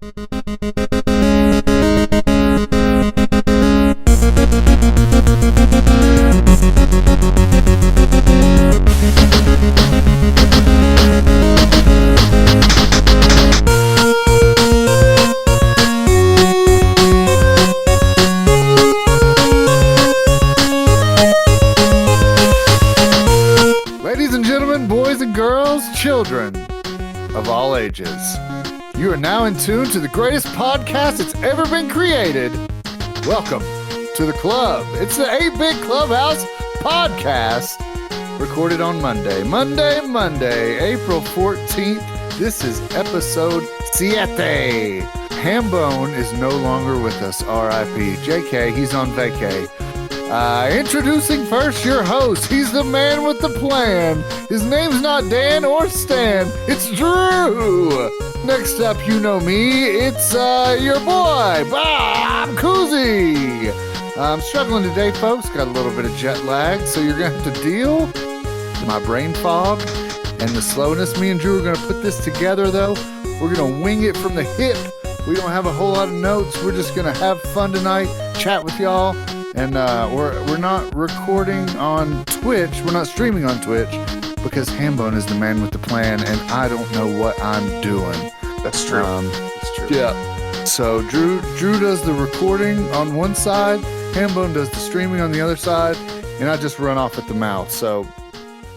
Ladies and gentlemen, boys and girls, children of all ages, you are now in tune to the greatest podcast that's ever been created. Welcome to the club. It's the 8-Bit Clubhouse podcast, recorded on Monday, April 14th. This is episode 7. Hambone is no longer with us, R.I.P. JK, he's on vacay. Introducing first your host. He's the man with the plan. His name's not Dan or Stan. It's Drew. Next up, you know me. It's your boy, Bob Coozy. I'm struggling today, folks. Got a little bit of jet lag, so you're going to have to deal with my brain fog and the slowness. Me and Drew are going to put this together, though. We're going to wing it from the hip. We don't have a whole lot of notes. We're just going to have fun tonight, chat with y'all. And we're not recording on Twitch. We're not streaming on Twitch because Hambone is the man with the plan, and I don't know what I'm doing. That's true. That's true. Yeah. So Drew does the recording on one side, Hambone does the streaming on the other side, and I just run off at the mouth. So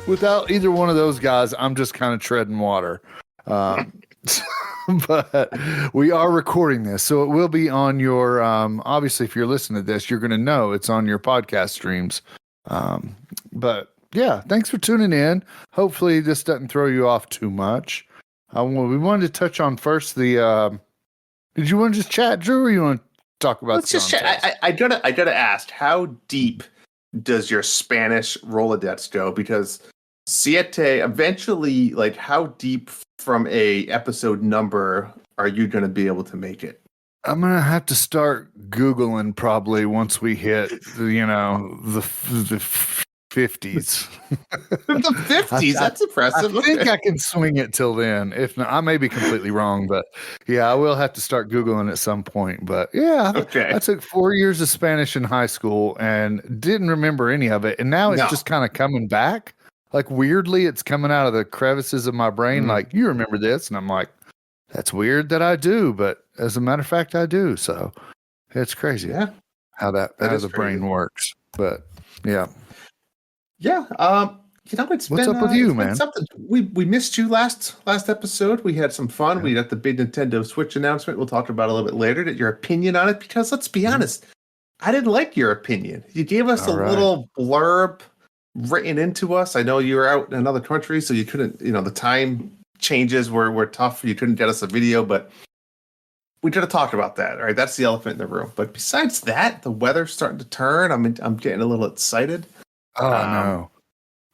without either one of those guys, I'm just kind of treading water. But we are recording this, so it will be on your, obviously, if you're listening to this, you're going to know it's on your podcast streams. But yeah, thanks for tuning in. Hopefully this doesn't throw you off too much. We wanted to touch on first the, did you want to just chat, Drew, or you want to talk about Let's just chat. I gotta ask, how deep does your Spanish Rolodex go? Because Siete, eventually, like, how deep from a episode number are you going to be able to make it? I'm going to have to start Googling probably once we hit, the 50s. The 50s? That's impressive. I think I can swing it till then. If not, I may be completely wrong, but yeah, I will have to start Googling at some point. But yeah, okay. I took 4 years of Spanish in high school and didn't remember any of it. And now it's just kind of coming back. Like, weirdly, it's coming out of the crevices of my brain. Like, you remember this? And I'm like, that's weird that I do. But as a matter of fact, I do. So it's crazy how the brain works. But yeah. Yeah. It's what's up with you, man? We missed you last episode. We had some fun. Yeah. We got the big Nintendo Switch announcement. We'll talk about it a little bit later. Your opinion on it, because let's be honest, I didn't like your opinion. You gave us little blurb written into us. I know you were out in another country, so you couldn't, the time changes were tough. You couldn't get us a video, but we could have talked about that. All right, that's the elephant in the room. But besides that, the weather's starting to turn. I'm getting a little excited. Oh no,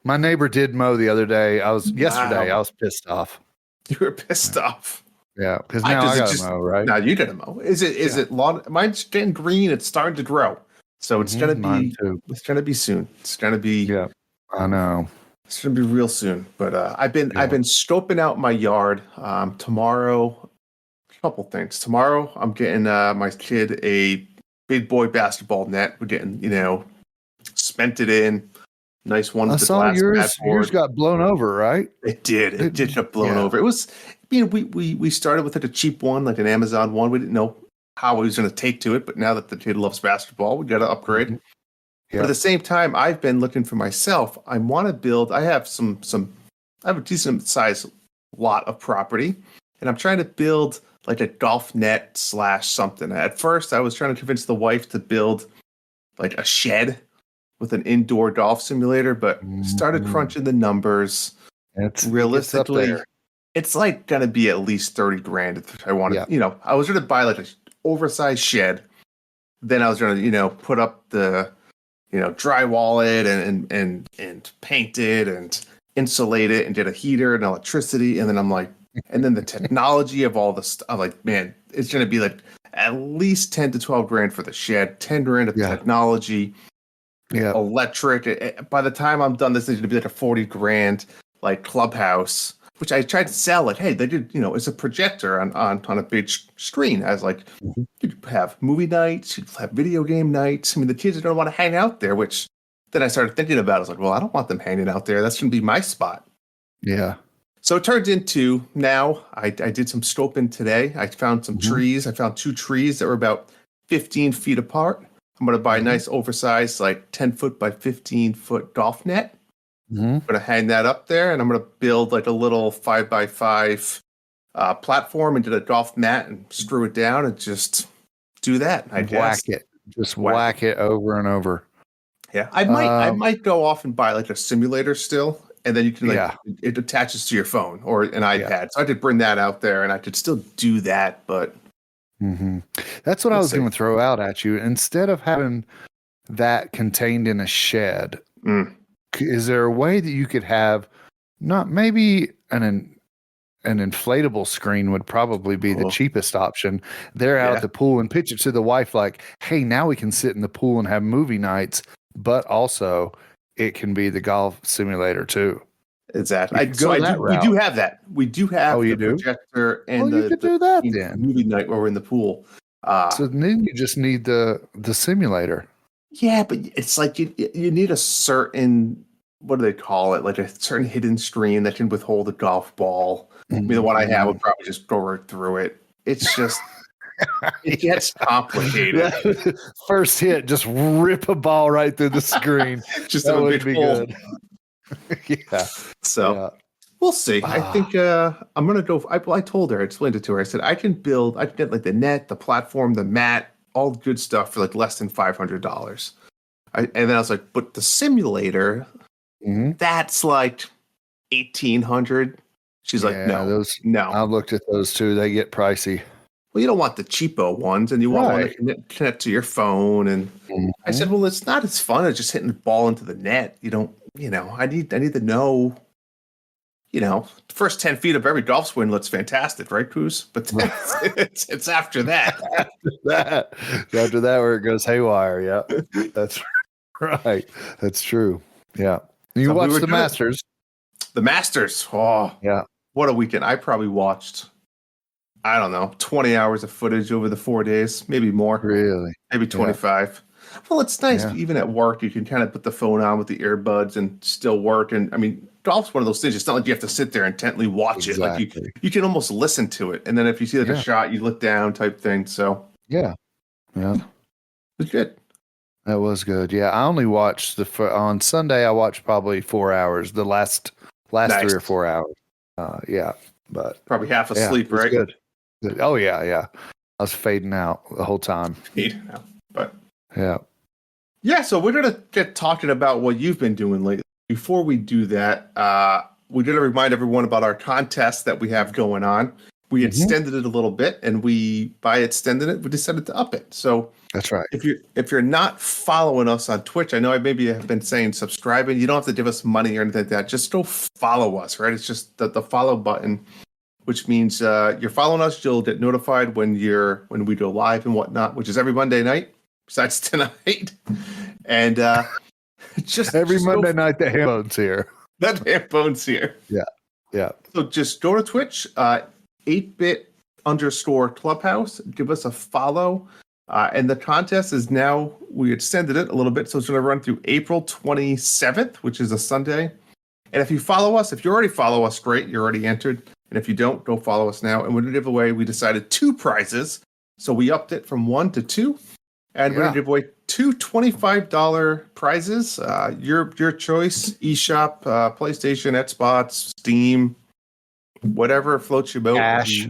my neighbor did mow the other day. Yesterday. I was pissed off. You were pissed off. Yeah, because now I gotta mow, right? Now you gotta mow. Is it lawn? Mine's getting green. It's starting to grow. So it's gonna be. It's gonna be soon. It's gonna be. Yeah, I know. It's gonna be real soon. But I've been scoping out my yard. Tomorrow, a couple things. Tomorrow, I'm getting my kid a big boy basketball net. We're getting cemented in. Nice one. I saw yours got blown over, right? It did. It did get blown over. It was. We started with a cheap one, like an Amazon one. We didn't know how he was going to take to it, but now that the kid loves basketball, we got to upgrade. Yeah. But at the same time, I've been looking for myself. I want to build. I have I have a decent sized lot of property, and I'm trying to build like a golf net / something. At first, I was trying to convince the wife to build like a shed with an indoor golf simulator, but started crunching the numbers. Realistically, it's like going to be at least $30,000 if I wanted. Yeah. I was going to buy like an oversized shed. Then I was going to, put up the, drywall it and paint it and insulate it and get a heater and electricity. And then I'm like, and then the technology of all the stuff. I'm like, man, it's going to be like at least 10 to 12 grand for the shed, 10 grand of technology, electric. By the time I'm done, this is going to be like a 40 grand like clubhouse. which I tried to sell. Like, hey, they did, it's a projector on a big screen. I was like, you'd have movie nights, you'd have video game nights. I mean, the kids don't want to hang out there, which then I started thinking about. I was like, well, I don't want them hanging out there. That's going to be my spot. Yeah. So it turned into now I did some scoping today. I found some trees. I found 2 trees that were about 15 feet apart. I'm going to buy a nice oversized, like 10 foot by 15 foot golf net. I'm going to hang that up there, and I'm going to build like a little 5x5 platform into the golf mat and screw it down and just do that. I guess. Whack it. Just whack it over and over. Yeah. I might go off and buy like a simulator still. And then you can it attaches to your phone or an iPad. Yeah. So I could bring that out there and I could still do that, but that's what I was going to throw out at you. Instead of having that contained in a shed, is there a way that you could have not maybe an inflatable screen would probably be the cheapest option. They're out at the pool and pitch it to the wife like, hey, now we can sit in the pool and have movie nights, but also it can be the golf simulator too. Exactly. We do have that. We do have the projector and you could do that then. Movie night where we're in the pool. So then you just need the simulator. Yeah, but it's like you need a certain, what do they call it? Like a certain hidden screen that can withhold a golf ball. I mean, the one I have would probably just go right through it. It's just it gets complicated. First hit, just rip a ball right through the screen. Just that would be good. Yeah. So we'll see. I think I'm gonna go. I told her, I explained it to her. I said I can get like the net, the platform, the mat, all the good stuff for like less than $500. And then I was like, but the simulator, that's like $1,800. She's like, no. I looked at those too. They get pricey. Well, you don't want the cheapo ones, and you want one that connect to your phone. And I said, well, it's not as fun as just hitting the ball into the net. You don't, I need to know, the first 10 feet of every golf swing looks fantastic, right, Cooz? But it's after that. After that where it goes haywire. Yeah, that's right. That's true. Yeah. You watched the Masters. The Masters. Oh, yeah. What a weekend. I probably watched, I don't know, 20 hours of footage over the 4 days, maybe more. Really? Maybe 25. Yeah. Well, it's nice. Yeah. Even at work, you can kind of put the phone on with the earbuds and still work. And I mean, golf's one of those things. It's not like you have to sit there intently watch it. Like you can almost listen to it. And then if you see like a shot, you look down type thing. So yeah. It was good. That was good. Yeah. I only watched on Sunday. I watched probably 4 hours, the last 3 or 4 hours. But probably half asleep, right? Good. Oh yeah. Yeah. I was fading out the whole time. But yeah. So we're going to get talking about what you've been doing lately. Before we do that, we're going to remind everyone about our contest that we have going on. We extended it a little bit, and by extending it, we decided to up it. So that's right. If you're not following us on Twitch, I know I maybe have been saying subscribing. You don't have to give us money or anything like that. Just go follow us, right? It's just the follow button, which means you're following us. You'll get notified when we go live and whatnot, which is every Monday night, besides tonight. And just Monday night, the Hambone's here. That Hambone's here. Yeah. So just go to Twitch, 8bit_clubhouse. Give us a follow. And the contest is now, we extended it a little bit, so it's going to run through April 27th, which is a Sunday. And if you already follow us, great, you're already entered. And if you don't, go follow us now. And we're going to give away, we decided 2 prizes. So we upped it from 1 to 2. And we're going to give away 2 $25 prizes. Your choice, eShop, PlayStation, Xbox, Steam, whatever floats your boat. Cash.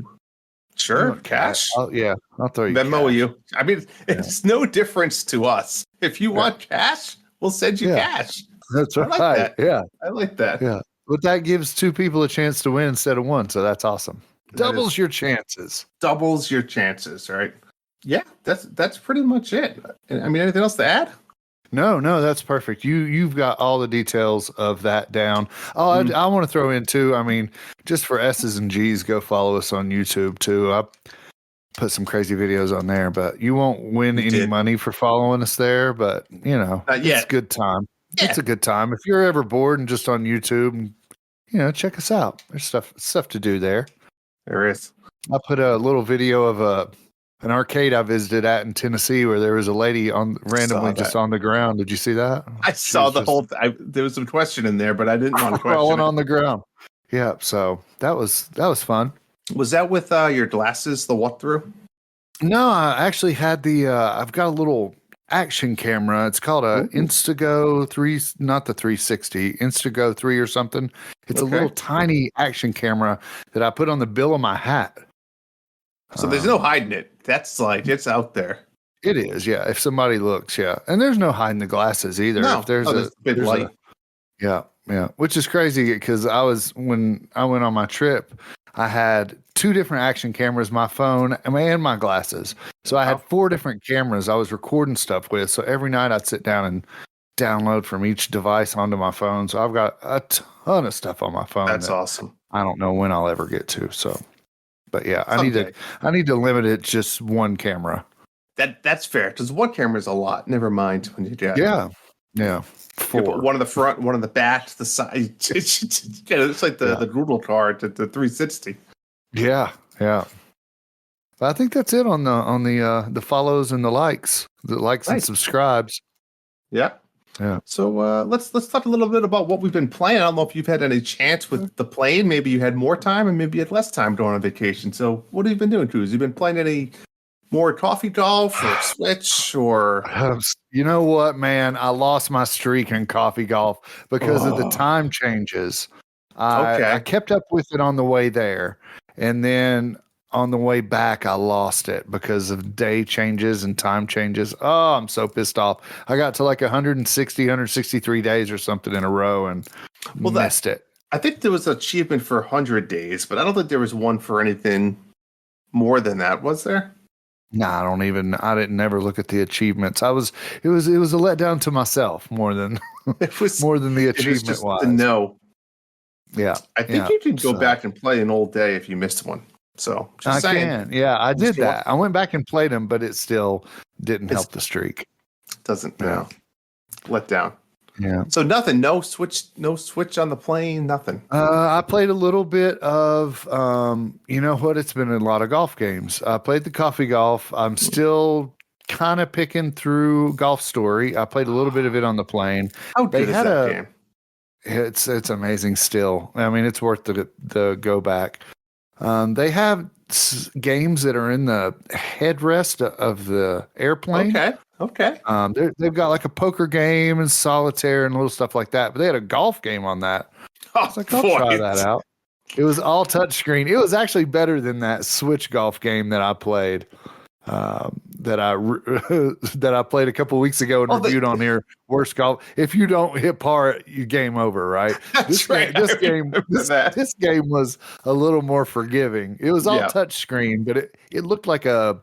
Sure, cash. I'll throw you Venmo cash. you. I mean, it's no difference to us. If you want cash, we'll send you cash. That's right. I like that. Yeah. I like that. Yeah. But that gives 2 people a chance to win instead of 1, so that's awesome. Doubles your chances. Doubles your chances, right? Yeah, that's pretty much it. I mean, anything else to add? No, that's perfect. You've got all the details of that down. Oh, I want to throw in too. I mean, just for S's and G's, go follow us on YouTube too. I put some crazy videos on there, but you won't win any money for following us there. But it's a good time. Yeah. It's a good time. If you're ever bored and just on YouTube, check us out. There's stuff to do there. There is. I put a little video of an arcade I visited at in Tennessee where there was a lady randomly just on the ground. Did you see that? I saw the whole. There was some question in there, but I didn't want to question crawling it. on the ground. Yeah, so that was fun. Was that with your glasses? The what through? No, I actually had I've got a little action camera. It's called a Instago 3, not the 360, Instago 3 or something. It's a little tiny action camera that I put on the bill of my hat. So there's no hiding it. That's like, it's out there. It is, yeah. If somebody looks, yeah. And there's no hiding the glasses either. No, if there's a big light. Yeah. Which is crazy because when I went on my trip, I had 2 different action cameras, my phone and my glasses. So I had 4 different cameras I was recording stuff with. So every night I'd sit down and download from each device onto my phone. So I've got a ton of stuff on my phone. That's awesome. I don't know when I'll ever get to. So, but yeah, someday. I need to limit it just one camera. That's fair because one camera is a lot. Never mind when you do. Yeah. 4. One in the front, one in the back, the side. It's like the Doodle card to the 360. Yeah. But I think that's it on the follows and the likes, and subscribes. Yeah. So let's talk a little bit about what we've been playing. I don't know if you've had any chance with the playing. Maybe you had more time, and maybe you had less time going on vacation. So what have you been doing, Cooz? You been playing any more coffee golf or Switch or? You know what, man? I lost my streak in coffee golf because of the time changes. I kept up with it on the way there, and then on the way back, I lost it because of day changes and time changes. Oh, I'm so pissed off. I got to like 163 days or something in a row and missed it. I think there was an achievement for 100 days, but I don't think there was one for anything more than that. Was there? Nah, I didn't never look at the achievements. It was a letdown to myself more than the achievement was. No. Yeah. I think you can go back and play an old day if you missed one. So I can. Yeah, I did that. I went back and played them, but it still didn't help the streak. Doesn't let down. Yeah. So nothing, no switch on the plane, nothing. I played a little bit of you know what? It's been a lot of golf games. I played the coffee golf. I'm still kind of picking through Golf Story. I played a little bit of it on the plane. How good is that game? It's amazing still. I mean, it's worth the go back. They have games that are in the headrest of the airplane. Okay. They've got like a poker game and solitaire and little stuff like that. But they had a golf game on that. I was like, I'll try that out. It was all touchscreen. It was actually better than that Switch golf game that I played. That I played a couple weeks ago and reviewed on here. Worst golf. If you don't hit par, you game over, right? This game was a little more forgiving. It was all touchscreen, but it looked like a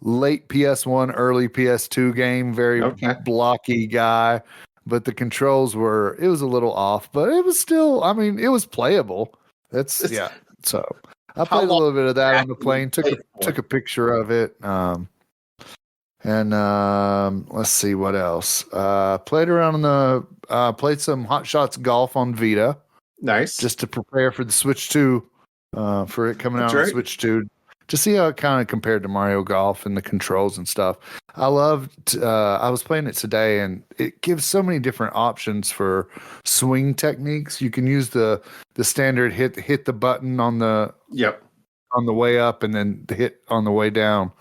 late PS1, early PS2 game. Very blocky guy, but the controls it was a little off, but it was still. I mean, it was playable. So I played a little bit of that on the plane. Took a picture of it. And let's see what else. Played around played some Hot Shots golf on Vita. Nice. Just to prepare for the Switch 2, for it coming out on Switch 2. To see how it kind of compared to Mario Golf and the controls and stuff. I was playing it today, and it gives so many different options for swing techniques. You can use the standard hit the button on the way up and then the hit on the way down.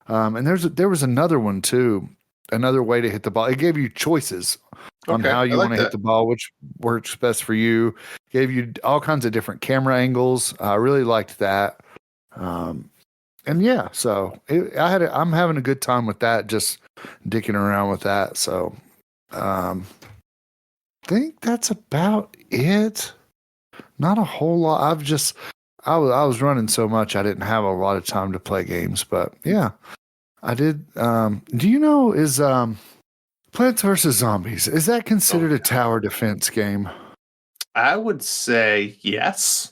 And there was another one too, another way to hit the ball. It gave you choices on how you want to hit the ball, which works best for you. Gave you all kinds of different camera angles. I really liked that. And yeah, so I'm having a good time with that, just dicking around with that. So, think that's about it. Not a whole lot. I was running so much I didn't have a lot of time to play games, but yeah, I did. Do you know is Plants vs Zombies, is that considered a tower defense game? I would say yes.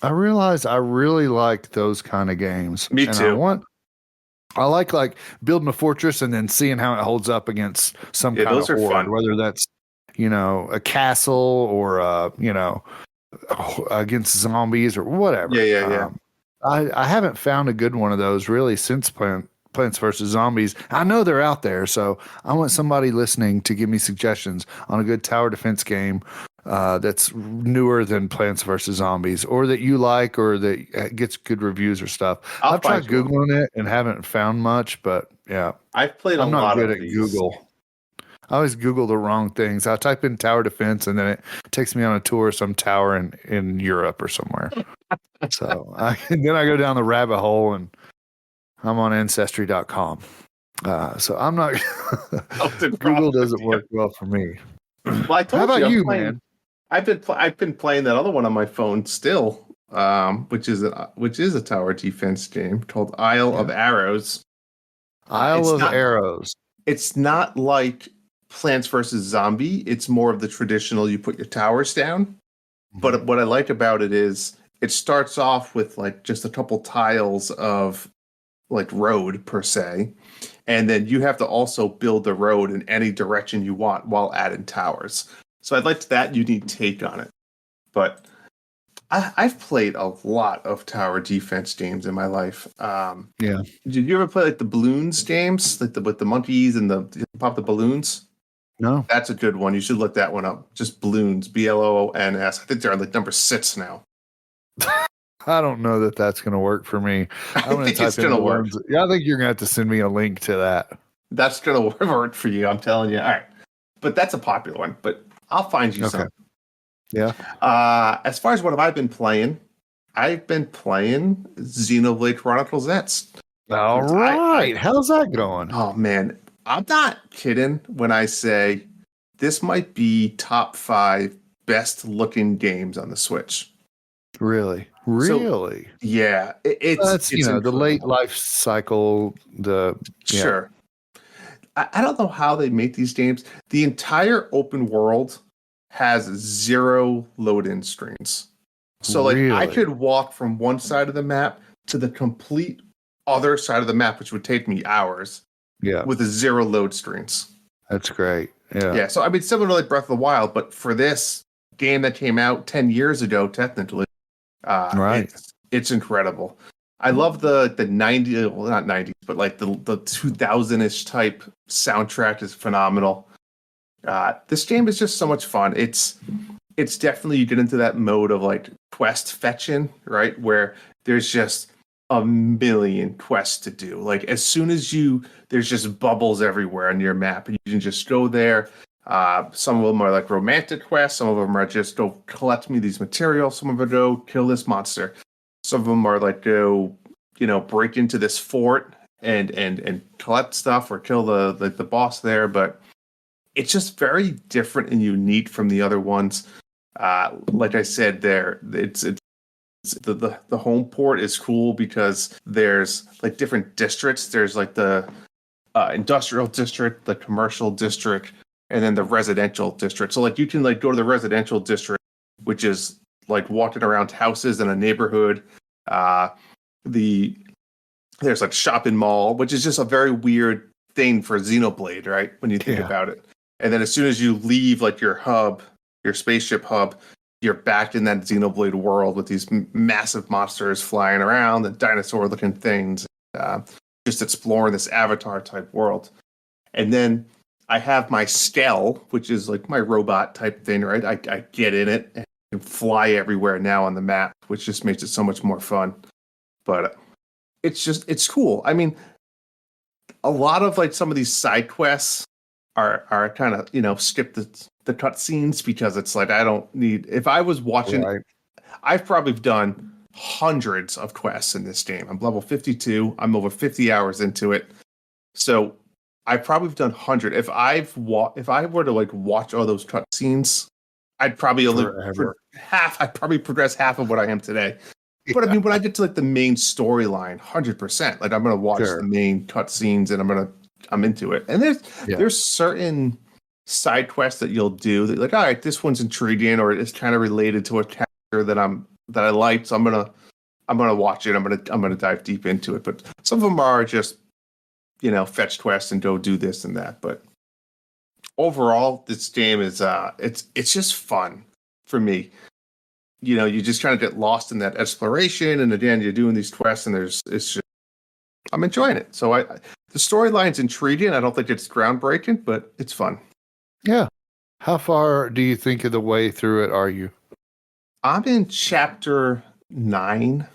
I realize I really like those kind of games. Me too. I like building a fortress and then seeing how it holds up against some kind of horde, whether that's, a castle or, against zombies or whatever. Yeah. I haven't found a good one of those really since Plants vs. Zombies. I know they're out there, so I want somebody listening to give me suggestions on a good tower defense game that's newer than Plants vs. Zombies, or that you like, or that gets good reviews or stuff. I'll I've tried find you one. Googling it and haven't found much, but yeah, I've played a I'm not lot good of at these. Google. I always Google the wrong things. I type in tower defense and then it takes me on a tour of some tower in Europe or somewhere. So then I go down the rabbit hole and I'm on ancestry.com. So I'm not, Google doesn't work well for me. Well, I How told about you, you, man? I've been playing that other one on my phone still, which is a tower defense game called Isle of Yeah. Arrows. Isle of Arrows. It's not like Plants vs. Zombie. It's more of the traditional. You put your towers down. But what I like about it is it starts off with like just a couple tiles of like road per se, and then you have to also build the road in any direction you want while adding towers. So I'd like that unique take on it. But I've played a lot of tower defense games in my life. Yeah. Did you ever play like the balloons games, like with the monkeys and the you pop the balloons? No, That's a good one. You should look that one up. Just balloons, BLOONS. I think they're like number 6 now. I don't know that that's going to work for me. I'm I going to think it's type in gonna work. balloons. Yeah, I think you're going to have to send me a link to that. That's gonna work for you. I'm telling you. All right, but that's a popular one. But I'll find you some. Yeah. As far as what have I been playing, I've been playing Xenoblade Chronicles X. All right. How's that going? Oh man, I'm not kidding when I say this might be top 5 best looking games on the Switch. Really? So, yeah, That's, it's the incredible. late life cycle, Sure. I don't know how they make these games. The entire open world has 0 load-in screens. So like I Really? could walk from one side of the map to the complete other side of the map, which would take me hours, Yeah. with 0 load screens. That's great. Yeah. Yeah, so I mean similar to like Breath of the Wild, but for this game that came out 10 years ago, technically, Right. it's incredible. I love the 90, well not 90s, but like the 2000-ish type soundtrack is phenomenal. This game is just so much fun. It's definitely, you get into that mode of like quest fetching, right? Where there's just a million quests to do. Like as soon as there's just bubbles everywhere on your map, and you can just go there. Some of them are like romantic quests. Some of them are just go collect me these materials. Some of them go kill this monster. Some of them are like go, break into this fort and collect stuff or kill the boss there. But it's just very different and unique from the other ones. Like I said, it's the home port is cool because there's like different districts. There's like the industrial district, the commercial district, and then the residential district. So like you can like go to the residential district, which is like walking around houses in a neighborhood. There's like shopping mall, which is just a very weird thing for Xenoblade, right? When you think about it. And then as soon as you leave like your hub, your spaceship hub, you're back in that Xenoblade world with these massive monsters flying around and dinosaur-looking things, just exploring this Avatar type world. And then I have my Skell, which is like my robot type thing, right? I get in it and can fly everywhere now on the map, which just makes it so much more fun. But it's cool. I mean, a lot of like some of these side quests are kind of skip the cutscenes because it's like I don't need. If I was watching, Right. I've probably done hundreds of quests in this game. I'm level 52. I'm over 50 hours into it, so I've probably done 100. If I were to like watch all those cutscenes, I'd probably only half. I'd probably progress half of what I am today. But I mean, when I get to like the main storyline, 100%. Like I'm gonna watch the main cutscenes and I'm into it. And there's certain side quests that you'll do that like, all right, this one's intriguing or it's kind of related to a character that I like, so I'm gonna watch it. I'm gonna dive deep into it. But some of them are just fetch quests and go do this and that. But overall, this game is it's just fun for me. you just kind of get lost in that exploration, and again, you're doing these quests, and it's just I'm enjoying it. So the storyline's intriguing. I don't think it's groundbreaking, but it's fun. Yeah. How far do you think of the way through it are you? I'm in chapter 9.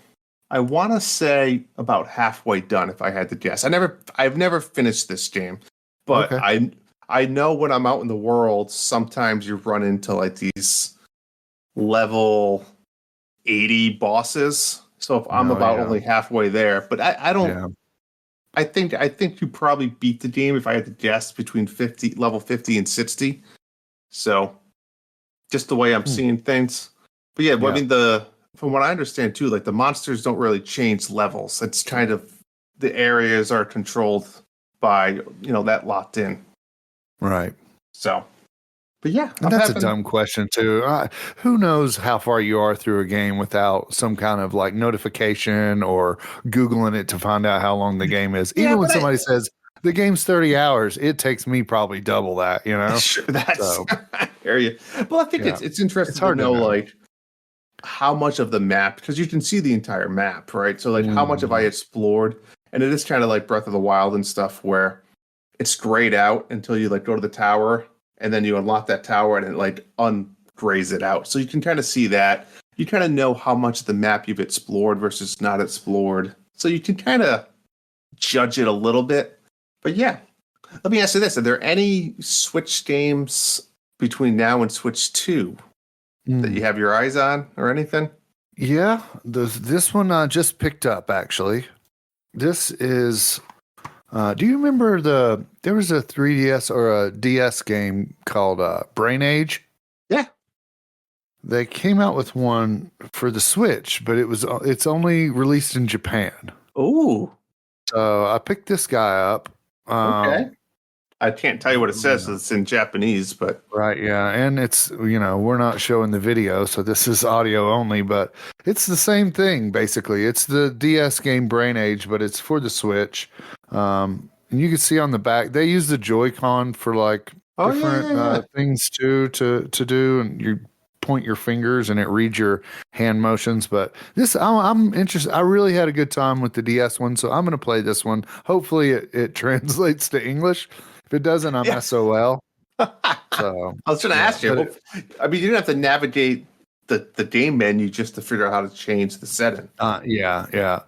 I want to say about halfway done, if I had to guess. I've never finished this game, but Okay. I know when I'm out in the world, sometimes you run into like these level 80 bosses. So if I'm about only halfway there, but I don't. Yeah. I think you probably beat the game if I had to guess between level 50 and 60. So just the way I'm seeing things. But yeah, well, I mean from what I understand too, like the monsters don't really change levels. It's kind of the areas are controlled by that locked in. Right. So, but yeah, and that's a dumb question too. Who knows how far you are through a game without some kind of like notification or Googling it to find out how long the game is? Even when somebody says the game's 30 hours, it takes me probably double that, Sure, that's area. Well, I think it's interesting to know like how much of the map, because you can see the entire map, right? So like how much have I explored? And it is kind of like Breath of the Wild and stuff where it's grayed out until you like go to the tower, and then you unlock that tower and it like ungrays it out. So you can kind of see that. You kind of know how much of the map you've explored versus not explored. So you can kind of judge it a little bit. But yeah, let me ask you this. Are there any Switch games between now and Switch 2 that you have your eyes on or anything? Yeah, this one I just picked up actually. This is do you remember there was a 3DS or a DS game called Brain Age? Yeah. They came out with one for the Switch, but it's only released in Japan. Ooh. So I picked this guy up. Okay. I can't tell you what it says. It's in Japanese, but right, yeah, and it's we're not showing the video, so this is audio only. But it's the same thing basically. It's the DS game Brain Age, but it's for the Switch. And you can see on the back they use the Joy-Con for like different things to do, and you point your fingers and it reads your hand motions. But this, I'm interested. I really had a good time with the DS one, so I'm going to play this one. Hopefully it translates to English. If it doesn't, I'm SOL. So I was going to ask you. I mean, you didn't have to navigate the game menu just to figure out how to change the setting. Yeah.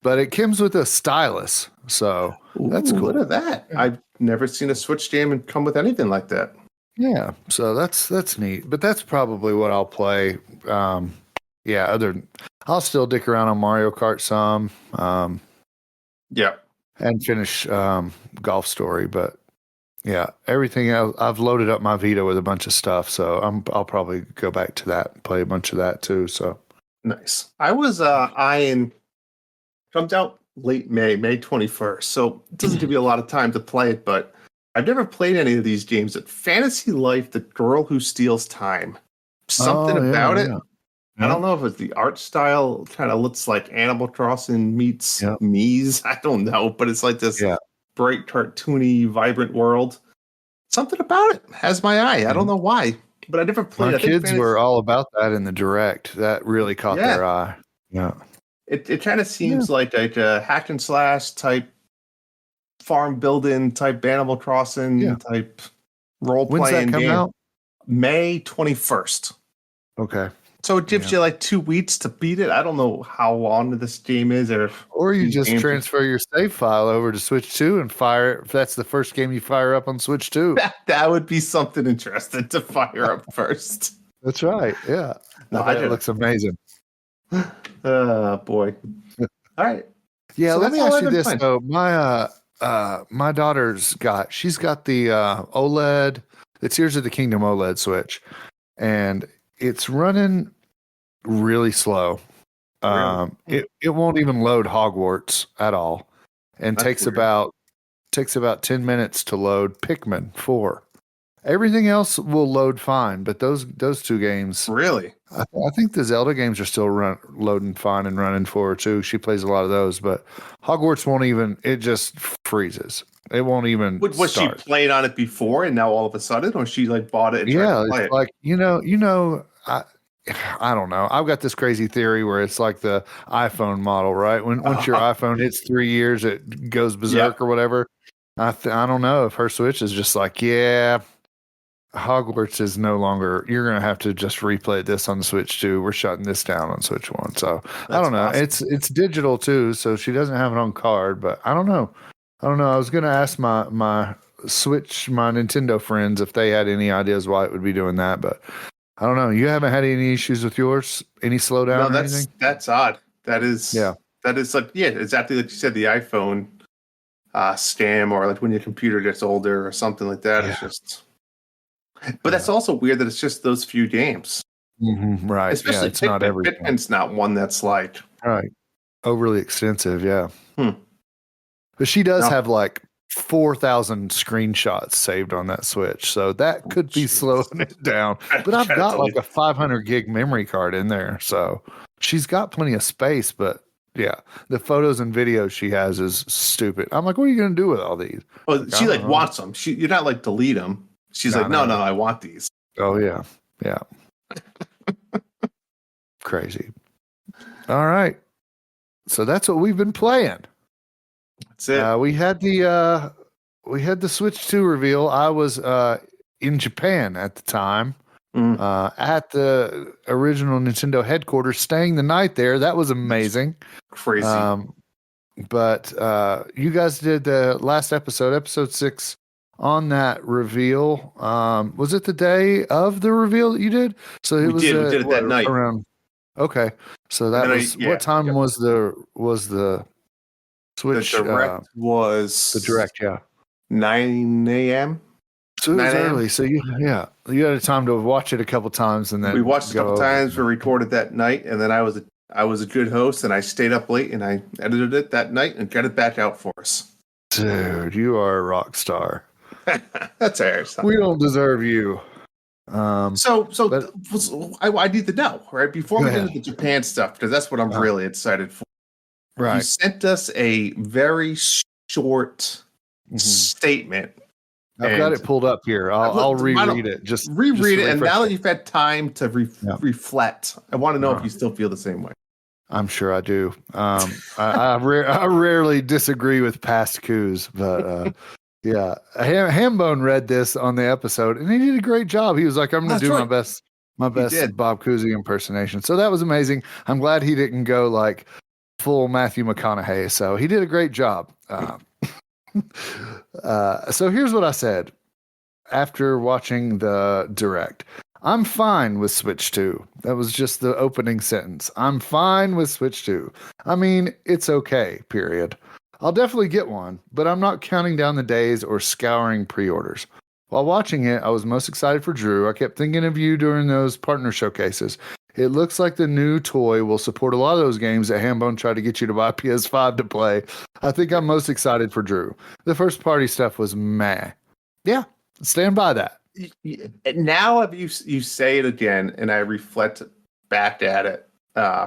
But it comes with a stylus, so that's cool. Look at that. I've never seen a Switch game and come with anything like that. Yeah, so that's neat. But that's probably what I'll play. I'll still dick around on Mario Kart some. And finish Golf Story, but yeah, everything else, I've loaded up my Vita with a bunch of stuff, so I'll probably go back to that and play a bunch of that too. So nice. I was eyeing. Comes out late May 21st, so it doesn't give you a lot of time to play it. But I've never played any of these games. At Fantasy Life: The Girl Who Steals Time. Something about it. I don't know if it's the art style kind of looks like Animal Crossing meets Mies. I don't know, but it's like this bright, cartoony, vibrant world. Something about it has my eye. I don't know why, but I never played. My kids were all about that in the direct. That really caught their eye. Yeah, it kind of seems like a hack and slash type, farm building type, Animal Crossing type role playing game. When's that come out? May 21st. Okay. So it gives you like 2 weeks to beat it. I don't know how long this game is, or you just transfer your save file over to Switch 2 and fire it. If that's the first game you fire up on Switch 2, that would be something interesting to fire up first. That's right. Yeah, it looks amazing. Oh boy! All right. Yeah, so let me ask you this though. My daughter's she's got the OLED. It's Tears of the Kingdom OLED Switch, and it's running really slow. It won't even load Hogwarts at all, and takes about 10 minutes to load Pikmin 4. Everything else will load fine, but those 2 games really. I think the Zelda games are still loading fine and running for her too. She plays a lot of those, but Hogwarts won't even. It just freezes. It won't even. Was she playing on it before, and now all of a sudden, or she like bought it? And it's like I don't know. I've got this crazy theory where it's like the iPhone model, right? Once your iPhone hits 3 years, it goes berserk or whatever. I don't know if her Switch is just like, yeah, Hogwarts is no longer. You're gonna have to just replay this on the Switch 2. We're shutting this down on Switch 1. So I don't know. Awesome. It's digital too, so she doesn't have it on card. But I don't know. I was gonna ask my Nintendo friends if they had any ideas why it would be doing that, but I don't know. You haven't had any issues with yours? Any slowdown or anything? That's odd. That is like exactly like you said, the iPhone scam, or like when your computer gets older or something like that. It's just, but that's also weird that it's just those few games, right? Especially it's not everything. Pikmin's not one that's like overly extensive, But she does have like 4,000 screenshots saved on that Switch, so that could be slowing it down. But I've got like a 500 gig memory card in there, so she's got plenty of space. But yeah, the photos and videos she has is stupid. I'm like, what are you going to do with all these? Well, she like wants them. You're not like delete them. She's like, no, I want these. Oh yeah. Crazy. All right, so that's what we've been playing. That's it. We had the Switch 2 reveal. I was in Japan at the time, at the original Nintendo headquarters, staying the night there. That was amazing. Crazy. But you guys did the last episode 6, on that reveal. Was it the day of the reveal that you did? So we did it that night. Okay, so that was what time was the Switch? The direct was 9 a.m. So it was early. So you had a time to watch it a couple times, and then we watched a couple times. We recorded that night, and then I was a good host, and I stayed up late, and I edited it that night and got it back out for us. Dude, you are a rock star. That's ours. We don't deserve you. I need to know, right? Before we get into the Japan stuff, because that's what I'm really excited for. Right. You sent us a very short statement. I've got it pulled up here. I'll reread it. Just reread it. And now that you've had time to reflect, I want to know if you still feel the same way. I'm sure I do. I rarely disagree with past Cooz, but Hambone read this on the episode, and he did a great job. He was like, "I'm going to do my best Bob Coozy impersonation." So that was amazing. I'm glad he didn't go like full Matthew McConaughey. So he did a great job. So here's what I said after watching the direct. I'm fine with Switch 2. That was just the opening sentence. I'm fine with Switch 2. I mean, it's okay, period. I'll definitely get one, but I'm not counting down the days or scouring pre-orders. While watching it, I was most excited for Drew. I kept thinking of you during those partner showcases. It looks like the new toy will support a lot of those games that Hambone tried to get you to buy PS5 to play. I think I'm most excited for Drew. The first party stuff was meh. Yeah, stand by that. Now, if you say it again, and I reflect back at it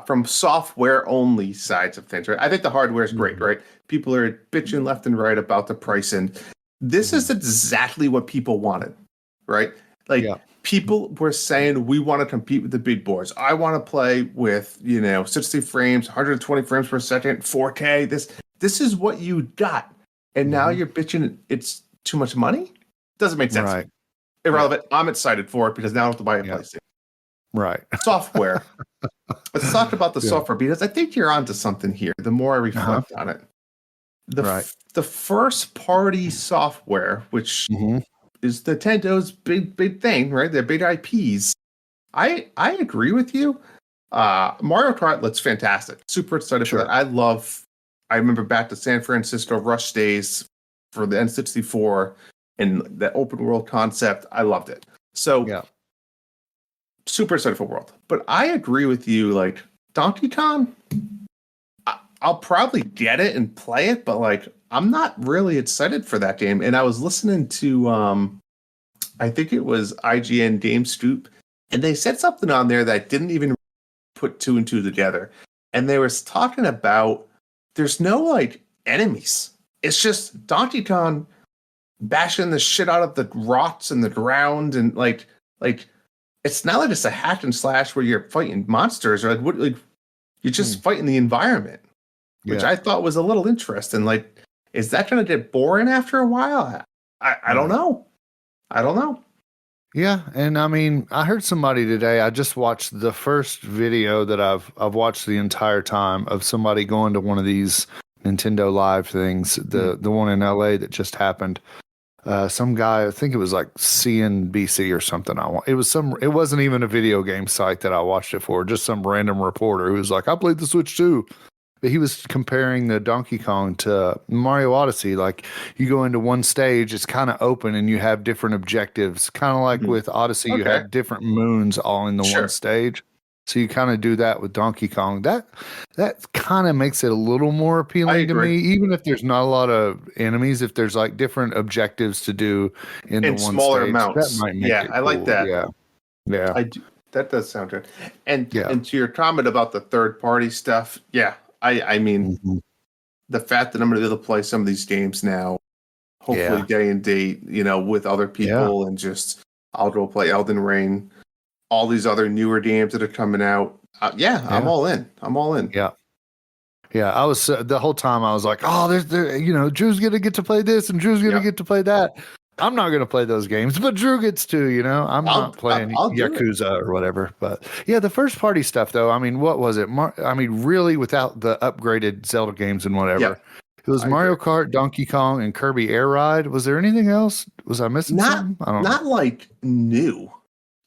from software only sides of things, right? I think the hardware is great, right? People are bitching left and right about the pricing. This is exactly what people wanted, right? People were saying, we want to compete with the big boys. I want to play with 60 frames, 120 frames per second, 4K. This is what you got, and now you're bitching it's too much money. Doesn't make sense. Right. Irrelevant. I'm excited for it because now I don't have to buy a PlayStation. Right. Software. Let's talk about the software, because I think you're onto something here. The more I reflect on it, the first party software, which is Nintendo's big thing, right? They're big IPs. I agree with you. Mario Kart looks fantastic. Super excited for that. I remember back to San Francisco Rush days for the N64 and the open world concept. I loved it. So super excited for World. But I agree with you, like Donkey Kong, I'll probably get it and play it, but like I'm not really excited for that game. And I was listening to I think it was IGN Game Scoop, and they said something on there that I didn't even put two and two together. And they were talking about there's no like enemies. It's just Donkey Kong bashing the shit out of the rocks in the ground, and like it's not like it's a hack and slash where you're fighting monsters or like you're just fighting the environment, which I thought was a little interesting. Like, is that going to get boring after a while? I don't know. I don't know. Yeah, and I mean, I heard somebody today. I just watched the first video that I've watched the entire time of somebody going to one of these Nintendo Live things, the one in LA that just happened. Some guy, I think it was like CNBC or something. It wasn't even a video game site that I watched it for. Just some random reporter who was like, "I played the Switch too." But he was comparing the Donkey Kong to Mario Odyssey. Like, you go into one stage, it's kind of open, and you have different objectives. Kind of like with Odyssey, you had different moons all in the one stage. So you kind of do that with Donkey Kong. That kind of makes it a little more appealing to me, even if there's not a lot of enemies. If there's like different objectives to do in the one smaller stage, amounts. That might make it I like cool. that. Yeah. I do. That does sound good. And to your comment about the third party stuff, I mean, the fact that I'm going to be able to play some of these games now, hopefully day and date, with other people, and just I'll go play Elden Ring, all these other newer games that are coming out. I'm all in. Yeah. Yeah, I was the whole time I was like, oh, Drew's going to get to play this and Drew's going to get to play that. I'm not going to play those games, but Drew gets to, I'm not playing Yakuza or whatever. But yeah, the first party stuff, though, I mean, what was it? Really, without the upgraded Zelda games and whatever. Yeah, it was Mario Kart, Donkey Kong, and Kirby Air Ride. Was there anything else? Was I missing something? I don't know. Not like new,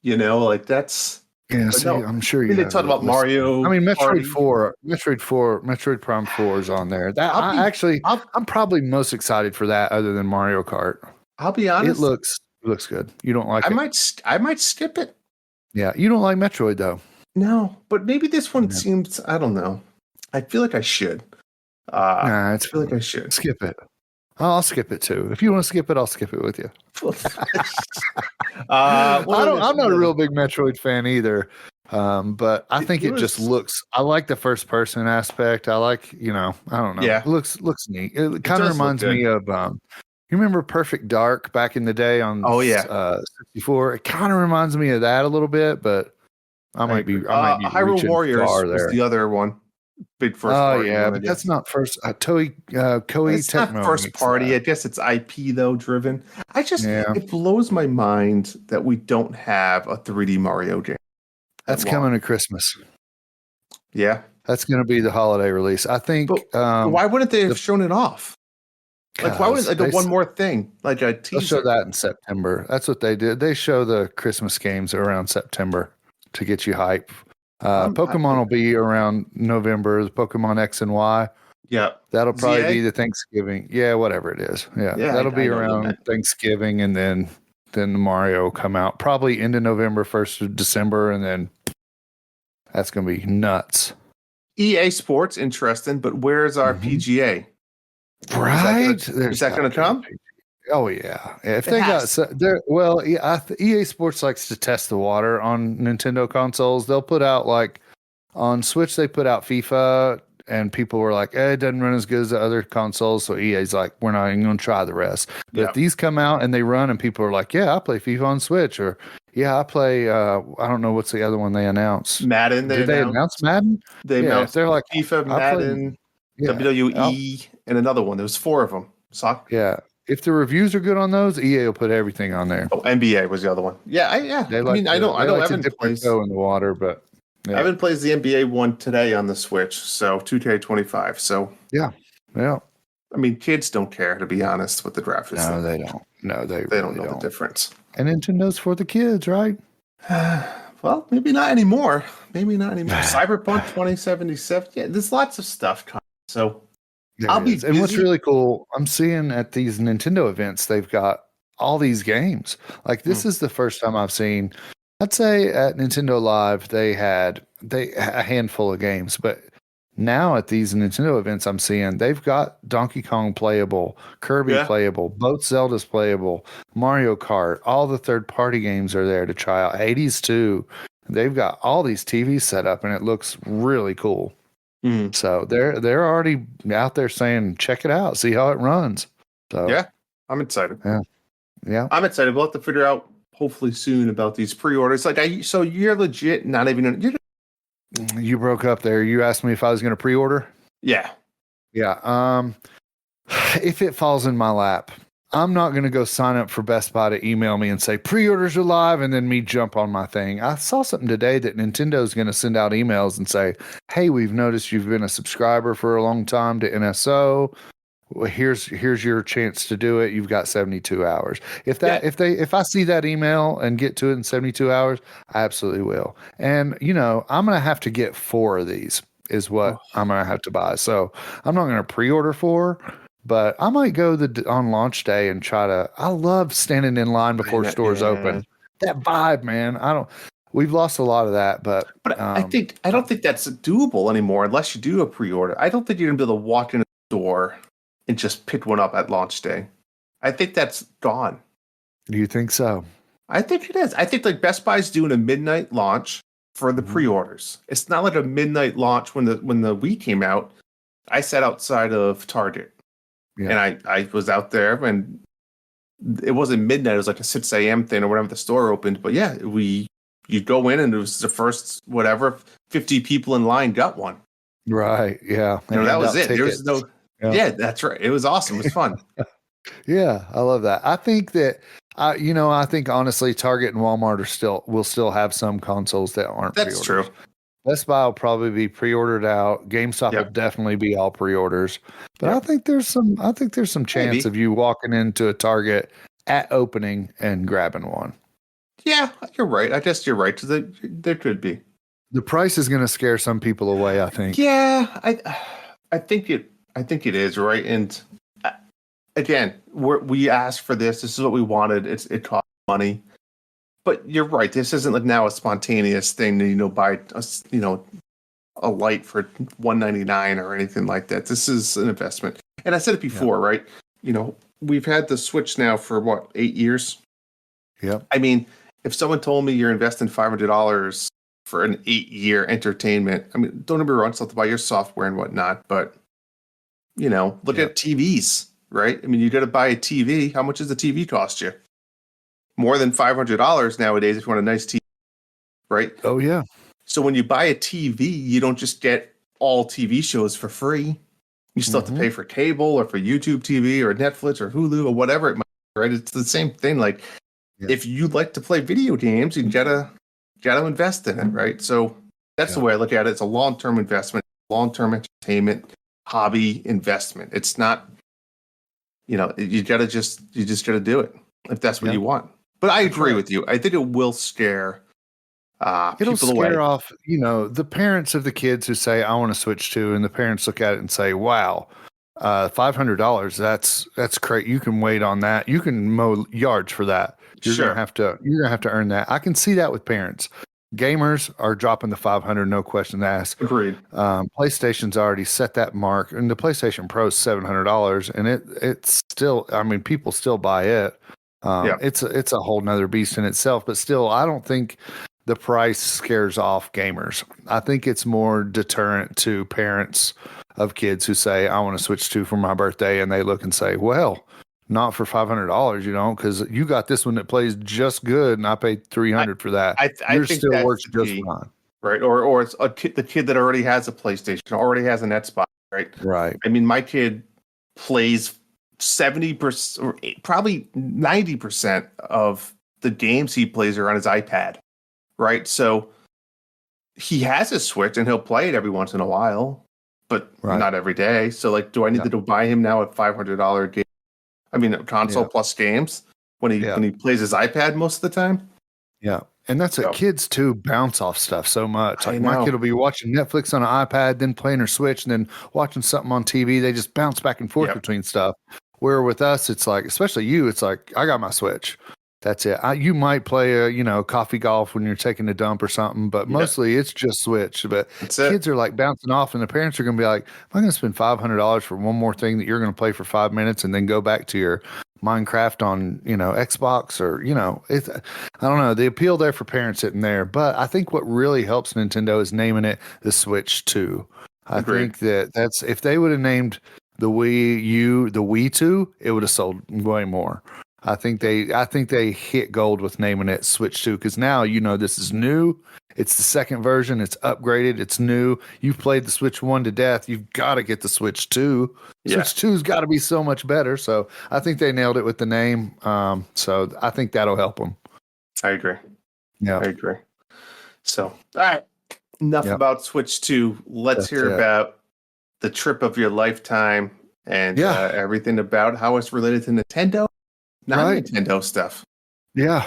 like that's. Yeah, see, no, I'm sure you. They talked about Mario. I mean, Metroid Prime 4 is on there. I'm probably most excited for that, other than Mario Kart. I'll be honest. It looks good. You don't like it? I might skip it. Yeah, you don't like Metroid though. No, but maybe this one seems. I don't know. I feel like I should. I feel like I should skip it. I'll skip it too. If you want to skip it, I'll skip it with you. I'm not a real big Metroid fan either, but I think it just looks. I like the first person aspect. I like, I don't know. Yeah, it looks neat. It kind of reminds me of. You remember Perfect Dark back in the day on 64? It kind of reminds me of that a little bit, but I might be Hyrule Warriors was the other one. Big first party. Oh yeah, but that's not first. Koei it's Tecmo not first party. I guess it's IP though driven. It blows my mind that we don't have a 3D Mario game. That's coming at Christmas. Yeah, that's going to be the holiday release. I think. But why wouldn't they have shown it off? Like, why wouldn't they do one more thing? Like a teaser? They'll show that in September. That's what they did. They show the Christmas games around September to get you hype. Pokemon will be around November. The Pokemon X and Y. Yeah. That'll probably be the Thanksgiving. Yeah, whatever it is. Yeah. That'll be around Thanksgiving, and then the Mario will come out probably into November, 1st of December, and then that's going to be nuts. EA Sports, interesting, but where's our PGA? Right? Is that going to come? Oh yeah. If they got EA Sports likes to test the water on Nintendo consoles. They'll put out, like, on Switch they put out FIFA, and people were like, it doesn't run as good as the other consoles, so EA's like, we're not even going to try the rest. But if these come out and they run and people are like, I play FIFA on Switch, or I play I don't know what's the other one they announced. Madden. Did they announce Madden? They announced they're like FIFA, Madden, WWE, and another one. There was 4 of them. Yeah. If the reviews are good on those, EA will put everything on there. Oh, NBA was the other one. I know Evan plays in the water, but Evan plays the NBA one today on the Switch, so 2K25. So yeah. I mean, kids don't care, to be honest, what the draft is. No, they don't. No, they don't know the difference. And Nintendo's for the kids, right? Well, maybe not anymore. Cyberpunk 2077. Yeah, there's lots of stuff coming. So I'll be busy. And what's really cool, I'm seeing at these Nintendo events, they've got all these games. Like, this is the first time I've seen, I'd say at Nintendo Live, they had a handful of games, but now at these Nintendo events, I'm seeing they've got Donkey Kong playable, Kirby playable, both Zeldas playable, Mario Kart, all the third-party games are there to try out. Hades 2. They've got all these TVs set up, and it looks really cool. So they're already out there saying, check it out, see how it runs. So yeah, I'm excited. Yeah, I'm excited. We'll have to figure out hopefully soon about these pre-orders. Like, so you're legit not even. You broke up there. You asked me if I was going to pre-order. Yeah. Yeah. If it falls in my lap, I'm not going to go sign up for Best Buy to email me and say pre-orders are live and then me jump on my thing. I saw something today that Nintendo's going to send out emails and say, hey, we've noticed you've been a subscriber for a long time to NSO. Well, here's your chance to do it. You've got 72 hours. If I see that email and get to it in 72 hours, I absolutely will. And I'm going to have to get 4 of these is what I'm going to have to buy. So I'm not going to pre-order 4. But I might go on launch day and try to. I love standing in line before stores open. That vibe, man. We've lost a lot of that, but I don't think that's doable anymore unless you do a pre-order. I don't think you're gonna be able to walk in a store and just pick one up at launch day. I think that's gone. Do you think so? I think it is. I think like Best Buy's doing a midnight launch for the pre-orders. It's not like a midnight launch when the Wii came out. I sat outside of Target. Yeah. And I was out there, and it wasn't midnight. It was like a 6 a.m. thing or whatever the store opened. But yeah, you go in, and it was the first 50 people in line got one. Right. Yeah. That was it. There was no. Yeah, that's right. It was awesome. It was fun. Yeah, I love that. I think that I think honestly, Target and Walmart will still have some consoles that aren't. That's pre-orders. True. Best Buy will probably be pre-ordered out. GameStop will definitely be all pre-orders. But I think there's some chance of you walking into a Target at opening and grabbing one. Yeah, you're right. I guess you're right. There could be. The price is going to scare some people away, I think. Yeah, I think it is, right? And again, we asked for this. This is what we wanted. It cost money. But you're right. This isn't like now a spontaneous thing to buy a light for $199 or anything like that. This is an investment. And I said it before, right? We've had the Switch now for 8 years. Yeah. I mean, if someone told me you're investing $500 for an 8-year entertainment, I mean, don't get me wrong, it's not to buy your software and whatnot, but look at TVs, right? I mean, you got to buy a TV. How much does the TV cost you? More than $500 nowadays if you want a nice TV, right? Oh, yeah. So when you buy a TV, you don't just get all TV shows for free. You still have to pay for cable or for YouTube TV or Netflix or Hulu or whatever it might be, right? It's the same thing. Like, if you like to play video games, you gotta invest in it, right? So that's the way I look at it. It's a long-term investment, long-term entertainment, hobby investment. It's not, you just gotta do it if that's what you want. But I agree with you. I think it will scare It'll people away. Scare off, the parents of the kids who say, I want to switch to, and the parents look at it and say, wow, $500, that's great. You can wait on that. You can mow yards for that. You're gonna have to earn that. I can see that with parents. Gamers are dropping the 500, no question asked. Agreed. PlayStation's already set that mark, and the PlayStation Pro is $700, and it's still, I mean, people still buy it. It's a whole nother beast in itself, but still, I don't think the price scares off gamers. I think it's more deterrent to parents of kids who say, I want to switch to for my birthday, and they look and say, well, not for $500, because you got this one that plays just good, and I paid $300 for that. I think still works just fine, right? Or it's the kid that already has a PlayStation, already has an Xbox, right? Right. I mean, my kid plays 70% or probably 90% of the games he plays are on his iPad, right? So he has a Switch and he'll play it every once in a while, but not every day. So like, do I need to buy him now a $500 game? I mean, a console plus games when he plays his iPad most of the time. Yeah. And that's what kids too bounce off stuff so much. Like my kid will be watching Netflix on an iPad, then playing her Switch, and then watching something on TV. They just bounce back and forth between stuff. Where with us, it's like, especially you, it's like, I got my Switch. That's it. You might play a coffee golf when you're taking a dump or something, but mostly it's just Switch. But kids are like bouncing off, and the parents are going to be like, I'm going to spend $500 for one more thing that you're going to play for 5 minutes and then go back to your Minecraft on, Xbox or, it's, I don't know. The appeal there for parents isn't there, but I think what really helps Nintendo is naming it the Switch 2. I think that's, if they would have named the Wii U, the Wii 2, it would have sold way more. I think they hit gold with naming it Switch 2 because now this is new. It's the second version. It's upgraded. It's new. You've played the Switch 1 to death. You've got to get the Switch 2. Yeah. Switch 2's got to be so much better. So I think they nailed it with the name. So I think that'll help them. I agree. Yeah, I agree. So, all right. Enough about Switch 2. Let's hear about the trip of your lifetime and everything about how it's related to Nintendo, non-Nintendo stuff. Yeah.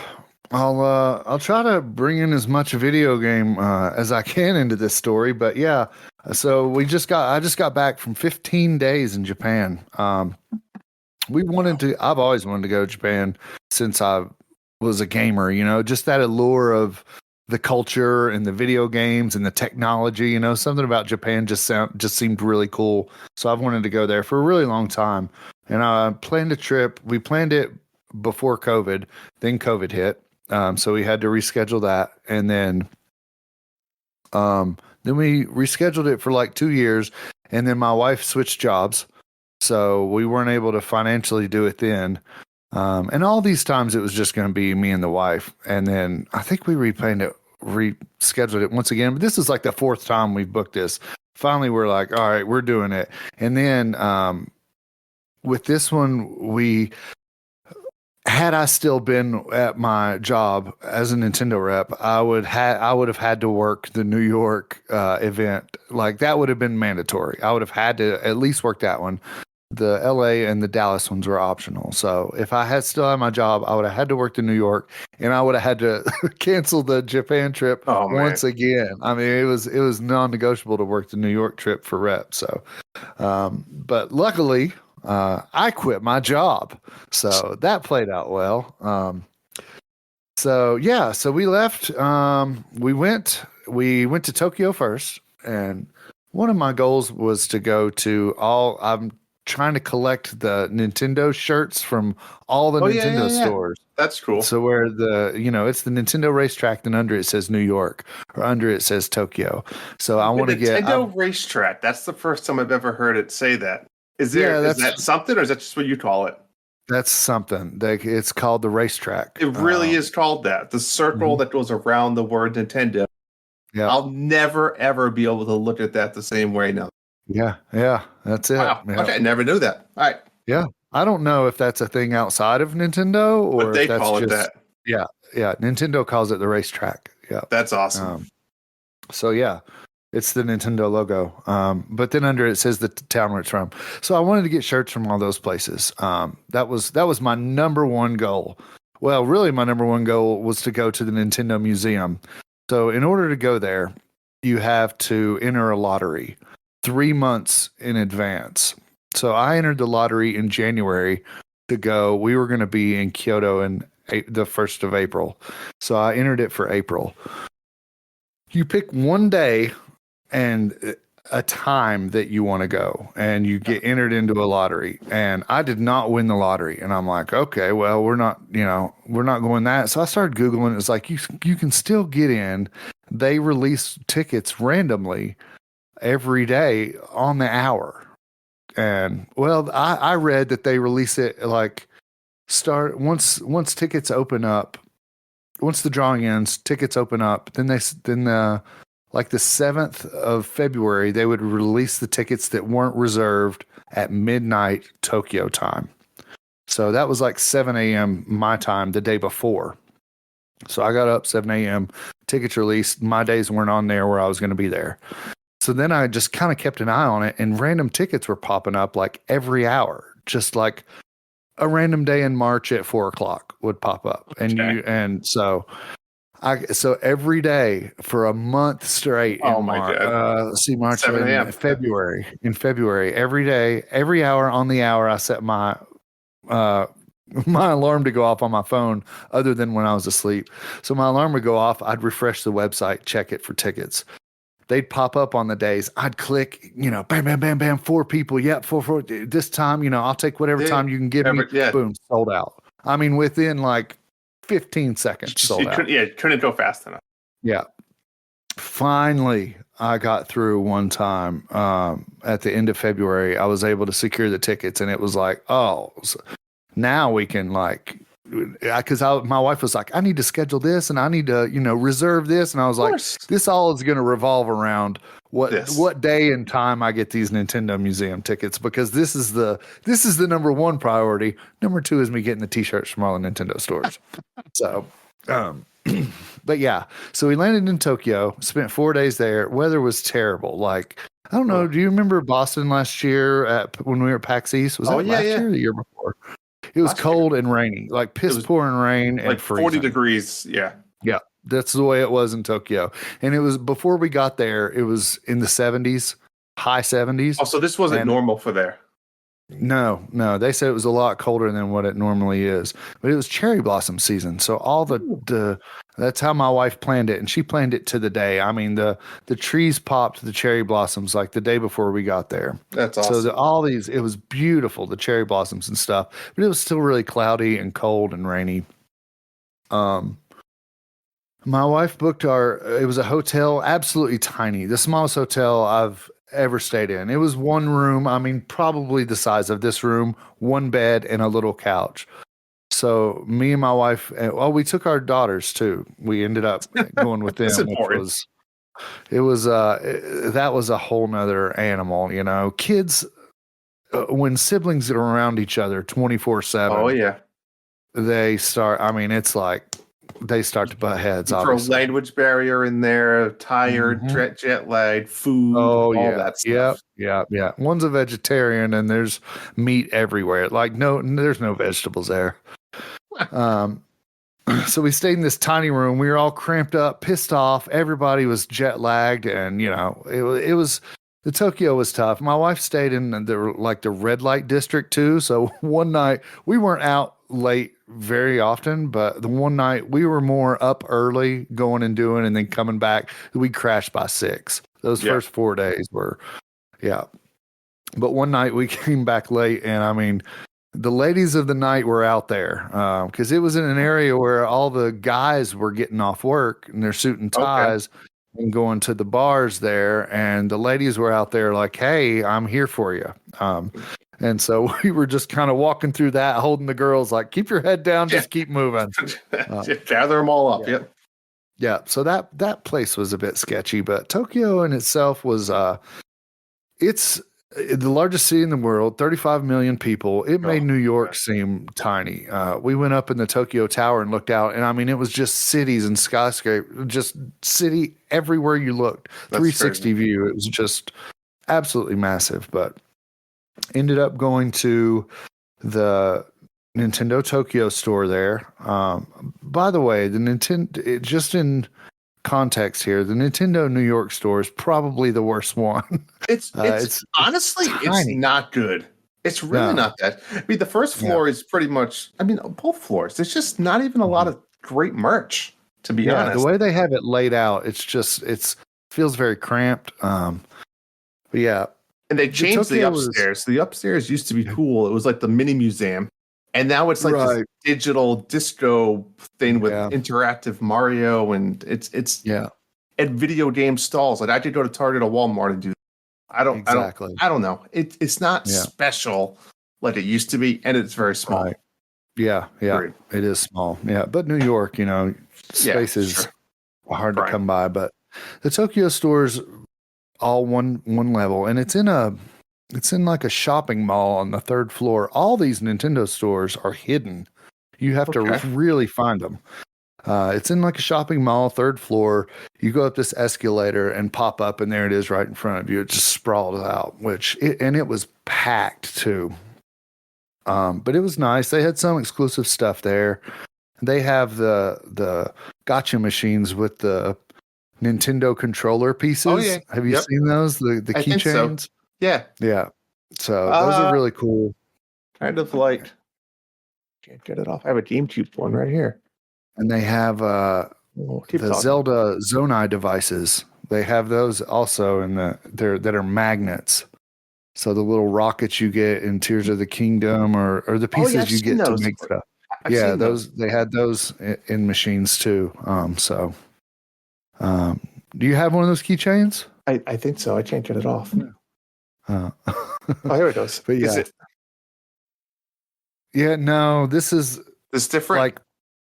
I'll try to bring in as much video game as I can into this story, but yeah. So I just got back from 15 days in Japan. I've always wanted to go to Japan since I was a gamer, just that allure of the culture and the video games and the technology, something about Japan just seemed really cool. So I've wanted to go there for a really long time. And I planned a trip. We planned it before COVID, then COVID hit. So we had to reschedule that. And then we rescheduled it for like 2 years. And then my wife switched jobs. So we weren't able to financially do it then. And all these times it was just going to be me and the wife. And then I think we rescheduled it once again. But this is like the fourth time we've booked this. Finally, we're like, all right, we're doing it. And then with this one, had I still been at my job as a Nintendo rep, I would have had to work the New York event. Like that would have been mandatory. I would have had to at least work that one. The LA and the Dallas ones were optional. So if I had still had my job, I would have had to work to New York, and I would have had to cancel the Japan trip once again. I mean, it was non-negotiable to work the New York trip for rep. So, but luckily, I quit my job, so that played out well. So we left. We went to Tokyo first, and one of my goals was to go to I'm trying to collect the Nintendo shirts from all the Nintendo stores. That's cool. So where it's the Nintendo racetrack, then under it says New York, or under it says Tokyo. So I want to get Nintendo racetrack. That's the first time I've ever heard it say that. Is that something, or is that just what you call it? That's something. It's called the racetrack. It really is called that. The circle that goes around the word Nintendo. Yeah. I'll never ever be able to look at that the same way now. Yeah, that's it. Wow. Yeah. Okay, I never knew that. All right. Yeah, I don't know if that's a thing outside of Nintendo or but they if that's call just, it that. Yeah. Nintendo calls it the racetrack. Yeah, that's awesome. So yeah, it's the Nintendo logo. But then under it says the town where it's from. So I wanted to get shirts from all those places. That was my number one goal. Well, really, my number one goal was to go to the Nintendo Museum. So in order to go there, you have to enter a lottery 3 months in advance. So I entered the lottery in January to go. We were going to be in Kyoto in the 1st of April. So I entered it for April. You pick one day and a time that you want to go, and you get entered into a lottery. And I did not win the lottery. And I'm like, okay, well, we're not going that. So I started Googling. It's like, you can still get in. They release tickets randomly every day on the hour. And well, I read that they release it like once tickets open up, once the drawing ends, tickets open up, then like the 7th of February, they would release the tickets that weren't reserved at midnight Tokyo time. So that was like 7 a.m. my time the day before. So I got up 7 a.m., tickets released. My days weren't on there where I was going to be there. So then I just kind of kept an eye on it, and random tickets were popping up like every hour, just like a random day in March at 4:00 would pop up. And so every day for a month straight in March, February, every day, every hour on the hour, I set my alarm to go off on my phone other than when I was asleep. So my alarm would go off. I'd refresh the website, check it for tickets. They'd pop up on the days. I'd click, bam, bam, bam, bam, 4 people. Yep, 4. This time, I'll take whatever time you can give me. Yeah. Boom, sold out. I mean, within like 15 seconds, sold out. Couldn't go fast enough. Yeah. Finally, I got through one time at the end of February. I was able to secure the tickets, and it was like, now we can because my wife was like, I need to schedule this and I need to, reserve this. And I was like, this all is going to revolve around what day and time I get these Nintendo Museum tickets, because this is the number one priority. Number two is me getting the t-shirts from all the Nintendo stores. So, but yeah, so we landed in Tokyo, spent 4 days there. Weather was terrible. Like, I don't know. Do you remember Boston last year when we were at PAX East? Was that last year or the year before? It was cold and rainy, like piss pouring rain and like freezing. 40 degrees. Yeah. Yeah. That's the way it was in Tokyo. And it was before we got there, it was in the 70s, high 70s. Oh, so this wasn't normal for there. No. They said it was a lot colder than what it normally is. But it was cherry blossom season. So all that's how my wife planned it. And she planned it to the day. I mean, the trees popped the cherry blossoms like the day before we got there. That's awesome. So it was beautiful, the cherry blossoms and stuff. But it was still really cloudy and cold and rainy. My wife booked it was a hotel, absolutely tiny, the smallest hotel I've ever stayed in. It was one room, I mean, probably the size of this room, one bed and a little couch. So me and my wife, we took our daughters too. We ended up going with them, that was a whole nother animal, kids, when siblings are around each other 24/7. Oh yeah. They start to butt heads. Throw a language barrier in there, tired, jet lagged, food, all that stuff. Yeah. One's a vegetarian and there's meat everywhere. Like there's no vegetables there. So we stayed in this tiny room. We were all cramped up, pissed off. Everybody was jet lagged, and it was the Tokyo was tough. My wife stayed in the red light district too. So one night we weren't out late very often, but the one night we were more up early going and doing and then coming back. We crashed by 6. Those first 4 days were but one night we came back late, and I mean the ladies of the night were out there because it was in an area where all the guys were getting off work in their suit and ties and going to the bars there, and the ladies were out there like, hey, I'm here for you. And so we were just kind of walking through that, holding the girls like, keep your head down, just keep moving. Gather them all up. Yep. Yeah. So that place was a bit sketchy, but Tokyo in itself was, it's the largest city in the world, 35 million people. It made New York seem tiny. We went up in the Tokyo Tower and looked out, and I mean, it was just cities and skyscrapers, just city everywhere you looked. That's 360 crazy view. It was just absolutely massive, but ended up going to the Nintendo Tokyo store there. By the way, the Nintendo, just in context here, the Nintendo New York store is probably the worst one. It's honestly, it's not good. It's really not that. I mean, the first floor is pretty much, I mean, both floors. There's just not even a lot of great merch, to be honest. The way they have it laid out, it feels very cramped. But yeah. And they changed the upstairs. The upstairs used to be cool. It was like the mini museum. And now it's like this digital disco thing with interactive Mario, and it's at video game stalls. Like I could go to Target or Walmart and do that. I don't know. It's not special like it used to be, and it's very small. Right. Yeah. Great. It is small. Yeah. But New York, space is hard to come by. But the Tokyo store's all one level, and it's in like a shopping mall on the 3rd floor. All these Nintendo stores are hidden. You have to really find them. It's in like a shopping mall, 3rd floor. You go up this escalator and pop up, and there it is right in front of you. It just sprawled out, and it was packed too. But it was nice. They had some exclusive stuff there. They have the gotcha machines with the Nintendo controller pieces. Oh, yeah. Have you seen those? The keychains? So. Yeah. Yeah. So those are really cool. Kind of like, can't get it off. I have a GameCube one right here. And they have the Zelda Zonai devices. They have those also that are magnets. So the little rockets you get in Tears of the Kingdom or the pieces you get to make stuff. They had those in machines too. Do you have one of those keychains? I think so. I can't get it off. Here it goes. But yeah. Is it? Yeah, no, this is It's different. like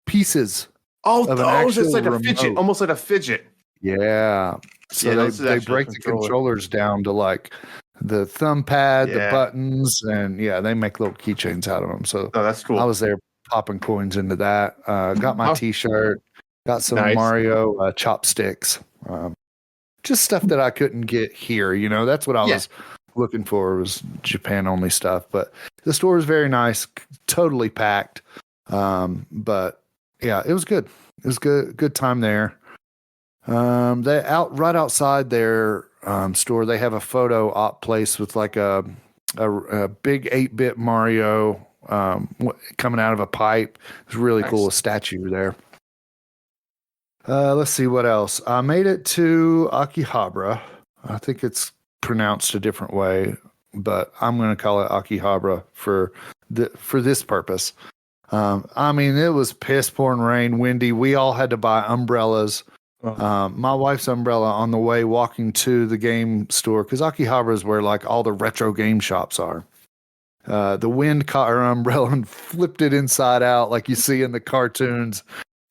pieces. Oh, of an those! It's actual like a remote. fidget, almost like a fidget. Yeah. So this is they actually a break the controller. controllers down to like the thumb pad, the Yeah. buttons, and they make little keychains out of them. So Oh, that's cool. I was there popping coins into that. Got my T-shirt, got some Nice. Mario chopsticks. Just stuff that I couldn't get here. That's what I was looking for, was Japan only stuff. But the store was very nice, totally packed. But yeah, it was good. It was good time there. They right outside their store, they have a photo op place with like a big 8-bit Mario coming out of a pipe. It's really cool, a statue there. Let's see what else. I made it to Akihabara. I think it's pronounced a different way, but I'm going to call it Akihabara for this purpose. It was piss pouring rain, windy. We all had to buy umbrellas. My wife's umbrella on the way walking to the game store, because Akihabara is where like all the retro game shops are. The wind caught her umbrella and flipped it inside out like you see in the cartoons.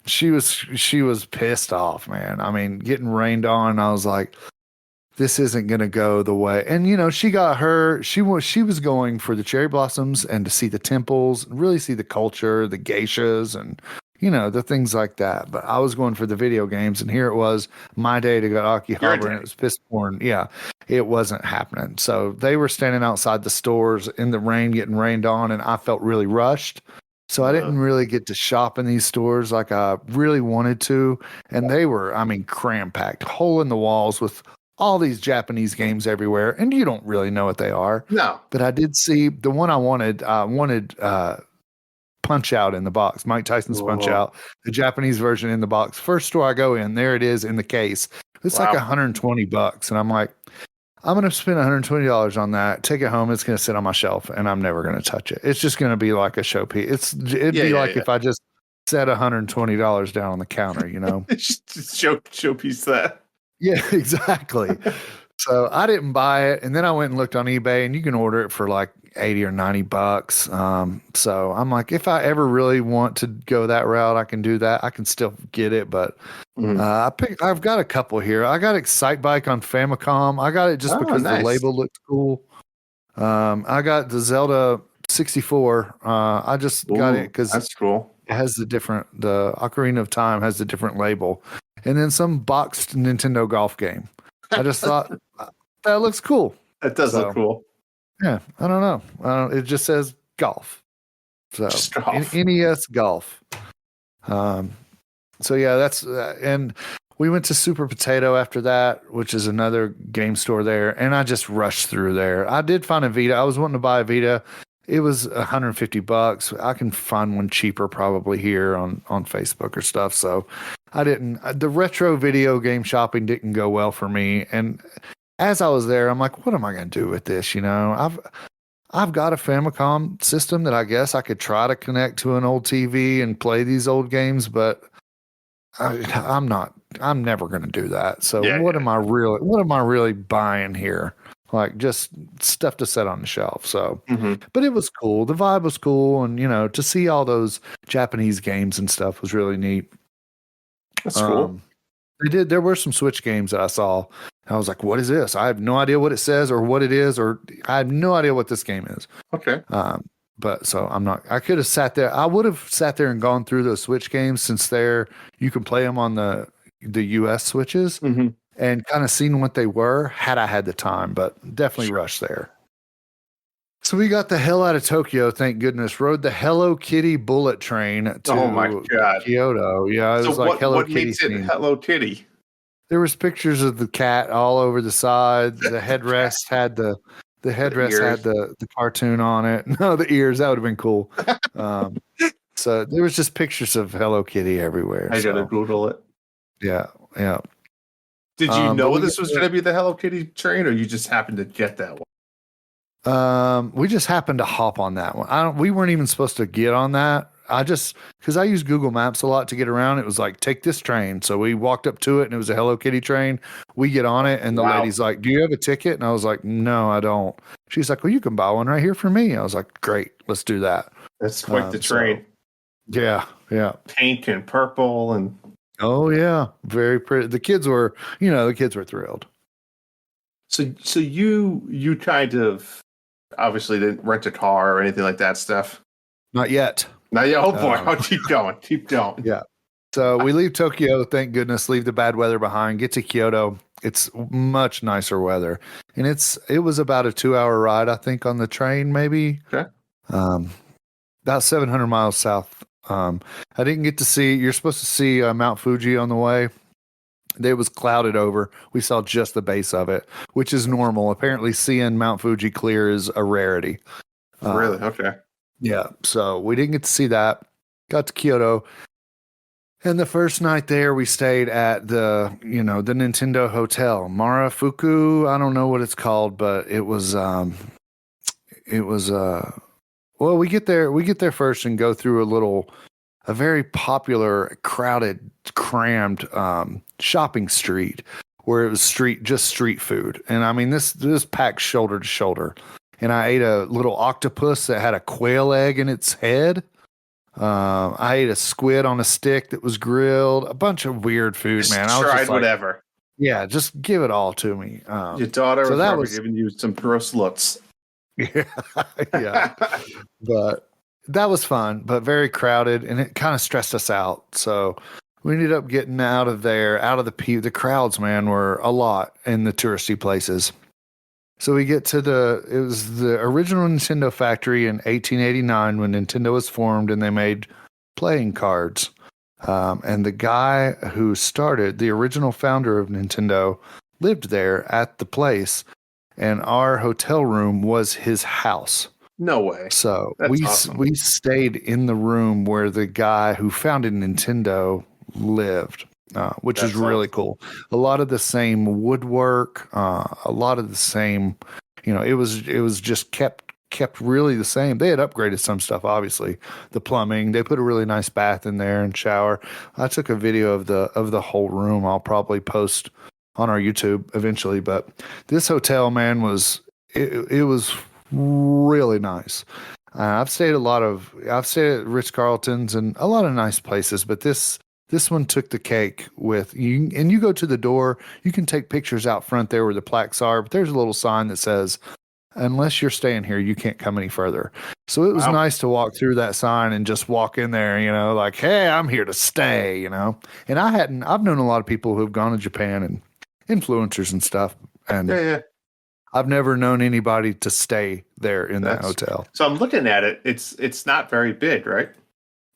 She was pissed off, man. Getting rained on. I was like, this isn't going to go the way. And, she was going for the cherry blossoms and to see the temples, really see the culture, the geishas, and, the things like that. But I was going for the video games, and here it was my day to go to Akihabara, and it was piss pouring. Yeah, it wasn't happening. So they were standing outside the stores in the rain, getting rained on, and I felt really rushed. So I didn't really get to shop in these stores like I really wanted to. And they were, cram-packed, hole in the walls with all these Japanese games everywhere. And you don't really know what they are. No. But I did see the one I wanted. Punch-Out in the box. Mike Tyson's Punch-Out. The Japanese version in the box. First store I go in, there it is in the case. It's like $120. And I'm like, I'm going to spend $120 on that, take it home. It's going to sit on my shelf, and I'm never going to touch it. It's just going to be like a showpiece. It'd be like if I just set $120 down on the counter, just showpiece that. Yeah, exactly. So I didn't buy it. And then I went and looked on eBay, and you can order it for like $80 or $90. So I'm like, if I ever really want to go that route, I can do that. I can still get it, but I've got a couple here. I got Excite Bike on Famicom. I got it just because the label looked cool. I got the Zelda 64. I just got it because that's cool. It has the Ocarina of Time has the different label, and then some boxed Nintendo golf game. I just thought that looks cool. That does look cool. Yeah, I don't know. It just says golf. So just golf. NES golf. So yeah, that's and we went to Super Potato after that, which is another game store there, and I just rushed through there. I did find a Vita. I was wanting to buy a Vita. It was $150. I can find one cheaper probably here on Facebook or stuff. So I didn't. The retro video game shopping didn't go well for me. And as I was there, I'm like, what am I going to do with this? I've got a Famicom system that I guess I could try to connect to an old TV and play these old games, but I'm never going to do that. So what am I really buying here? Like just stuff to set on the shelf. So, but it was cool. The vibe was cool. And, to see all those Japanese games and stuff was really neat. That's cool. There were some Switch games that I saw. I was like, what is this? I have no idea what it says or what it is, or I have no idea what this game is. Okay. But so I could have sat there. I would have sat there and gone through those Switch games, since you can play them on the US Switches, and kind of seen what they were had I had the time, but definitely rushed there. So we got the hell out of Tokyo, thank goodness. Rode the Hello Kitty bullet train to Kyoto. Yeah, it was like Hello Kitty. What makes it Hello Kitty? There was pictures of the cat all over the side. The headrest had the cartoon on it. No, the ears. That would have been cool. So there was just pictures of Hello Kitty everywhere. I gotta Google it. Yeah. Did you know this was going to be the Hello Kitty train, or you just happened to get that one? We just happened to hop on that one. We weren't even supposed to get on that. Because I use Google Maps a lot to get around. It was like, take this train. So we walked up to it, and it was a Hello Kitty train. We get on it, and the lady's like, do you have a ticket? And I was like, no, I don't. She's like, well, you can buy one right here for me. I was like, great, let's do that. That's quite the train. Yeah, yeah. pink and purple, and Oh yeah, very pretty. The kids were thrilled. so you kind of obviously didn't rent a car or anything like that stuff. Not yet. Now, yeah, oh boy, I'll keep going, keep going. Yeah. So we leave Tokyo, thank goodness, leave the bad weather behind, get to Kyoto. It's much nicer weather. And it was about a 2-hour ride, I think, on the train, maybe. Okay. About 700 miles south. I didn't get to see, you're supposed to see Mount Fuji on the way. It was clouded over. We saw just the base of it, which is normal. Apparently, seeing Mount Fuji clear is a rarity. Really? Okay. Yeah. So we didn't get to see that. Got to Kyoto. And the first night there, we stayed at the Nintendo Hotel, Marafuku. I don't know what it's called, but it was, well, we get there first and go through a very popular, crowded, crammed, shopping street where it was just street food. And I mean, this packed shoulder to shoulder. And I ate a little octopus that had a quail egg in its head. I ate a squid on a stick that was grilled. A bunch of weird food, man. I was tried just like, whatever. Yeah, just give it all to me. Your daughter was probably giving you some gross looks. Yeah, yeah. But that was fun, but very crowded, and it kind of stressed us out. So we ended up getting out of there, out of the crowds, man, were a lot in the touristy places. So we get to it was the original Nintendo factory in 1889 when Nintendo was formed, and they made playing cards. And the guy who started, the original founder of Nintendo, lived there at the place, and our hotel room was his house. No way. So awesome. We stayed in the room where the guy who founded Nintendo lived. Which is really cool. A lot of the same woodwork, a lot of the same, it was just kept really the same. They had upgraded some stuff, obviously. The plumbing, they put a really nice bath in there and shower. I took a video of the whole room. I'll probably post on our YouTube eventually. But this hotel, man, was really nice. I've stayed at Ritz-Carltons and a lot of nice places, but this one took the cake with you. And you go to the door, you can take pictures out front there where the plaques are, but there's a little sign that says, unless you're staying here, you can't come any further. So it was nice to walk through that sign and just walk in there, like, hey, I'm here to stay, And I've known a lot of people who've gone to Japan and influencers and stuff. And yeah. I've never known anybody to stay there in that hotel. So I'm looking at it. It's not very big, right?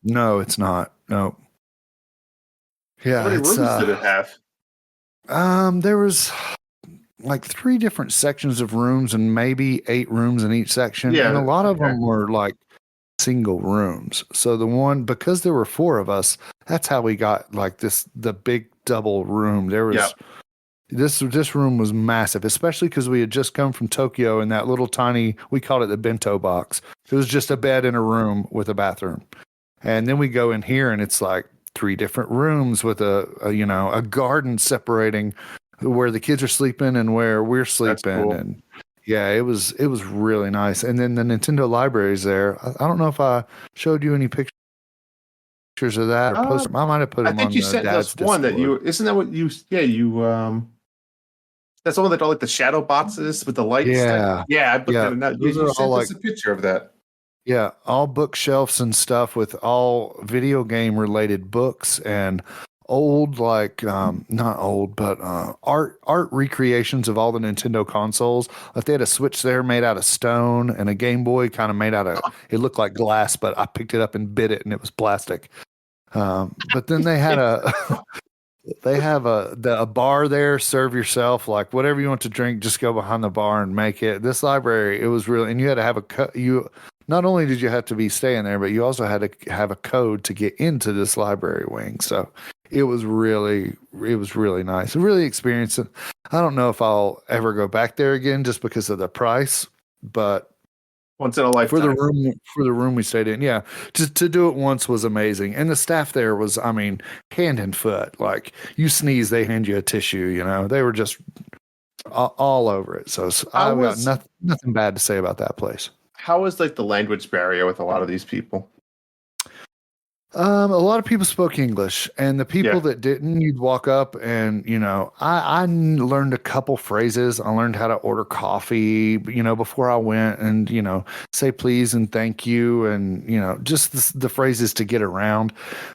No, it's not. No. Yeah. How many rooms did it have? There was like 3 different sections of rooms and maybe 8 rooms in each section. Yeah, and a lot of them were like single rooms. So because there were 4 of us, that's how we got like the big double room. There was this room was massive, especially because we had just come from Tokyo in that little tiny, we called it the bento box. It was just a bed in a room with a bathroom. And then we go in here and it's like 3 different rooms with a garden separating where the kids are sleeping and where we're sleeping. Cool. And yeah, it was really nice. And then the Nintendo library is there. I don't know if I showed you any pictures of that or post them. I might have put them on. I think you sent us one that isn't that what you, that's the one that all like the shadow boxes with the lights. Yeah. Yeah. I looked at it. You sent us a picture of that. Yeah, all bookshelves and stuff with all video game related books and old, like not old, but art recreations of all the Nintendo consoles. Like they had a Switch there made out of stone and a Game Boy kind of made out of. It looked like glass, but I picked it up and bit it and it was plastic. But then they had a bar there. Serve yourself, like whatever you want to drink. Just go behind the bar and make it. This library, it was really, and you had to have not only did you have to be staying there, but you also had to have a code to get into this library wing. So it was really nice. Really experienced it. I don't know if I'll ever go back there again just because of the price, but once in a lifetime for the room we stayed in. Yeah. To do it once was amazing. And the staff there was, hand and foot. Like you sneeze, they hand you a tissue, they were just all over it. So I've got nothing bad to say about that place. How is like the language barrier with a lot of these people? A lot of people spoke English, and the people Yeah. that didn't, you'd walk up and, I learned a couple phrases. I learned how to order coffee, before I went and, say please and thank you and, just the phrases to get around.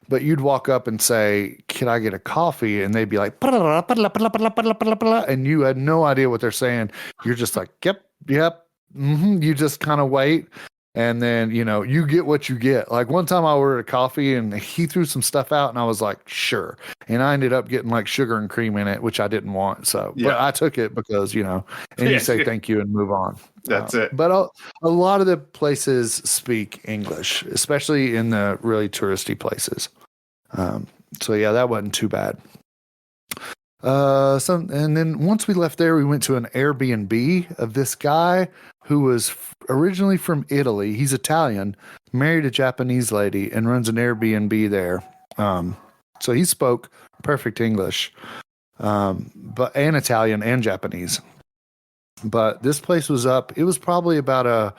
But you'd walk up and say, can I get a coffee? And they'd be like, and you had no idea what they're saying. You're just like, yep, yep. You just kind of wait. And then, you get what you get. Like one time I ordered a coffee and he threw some stuff out and I was like, sure. And I ended up getting like sugar and cream in it, which I didn't want. So, but I took it because, and you say thank you and move on. That's it. But a lot of the places speak English, especially in the really touristy places. So yeah, that wasn't too bad. And then once we left there, we went to an Airbnb of this guy who was originally from Italy. He's Italian, married a Japanese lady, and runs an Airbnb there. So he spoke perfect English, and Italian and Japanese. But this place was up. It was probably about a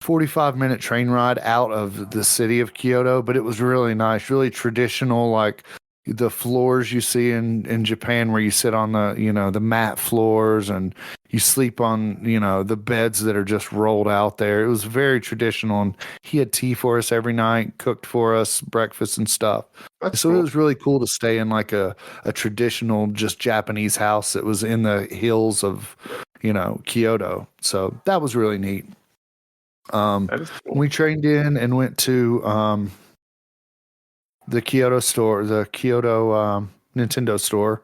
45-minute train ride out of the city of Kyoto, but it was really nice, really traditional, like the floors you see in Japan where you sit on the mat floors and you sleep on, the beds that are just rolled out there. It was very traditional, and he had tea for us every night, cooked for us breakfast and stuff. That's so cool. It was really cool to stay in like a traditional, just Japanese house that was in the hills of, Kyoto. So that was really neat. That is cool. We trained in and went to, the Kyoto store, the Kyoto Nintendo store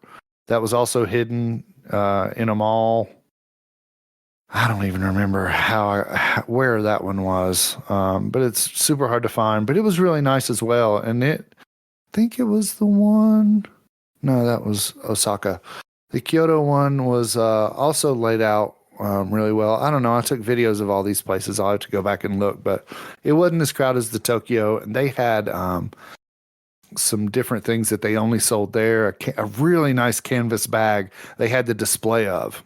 that was also hidden in a mall. I don't even remember where that one was, but it's super hard to find. But it was really nice as well. And I think it was the one. No, that was Osaka. The Kyoto one was also laid out really well. I don't know. I took videos of all these places. I'll have to go back and look, but it wasn't as crowded as the Tokyo, and they had some different things that they only sold there. A really nice canvas bag they had the display of,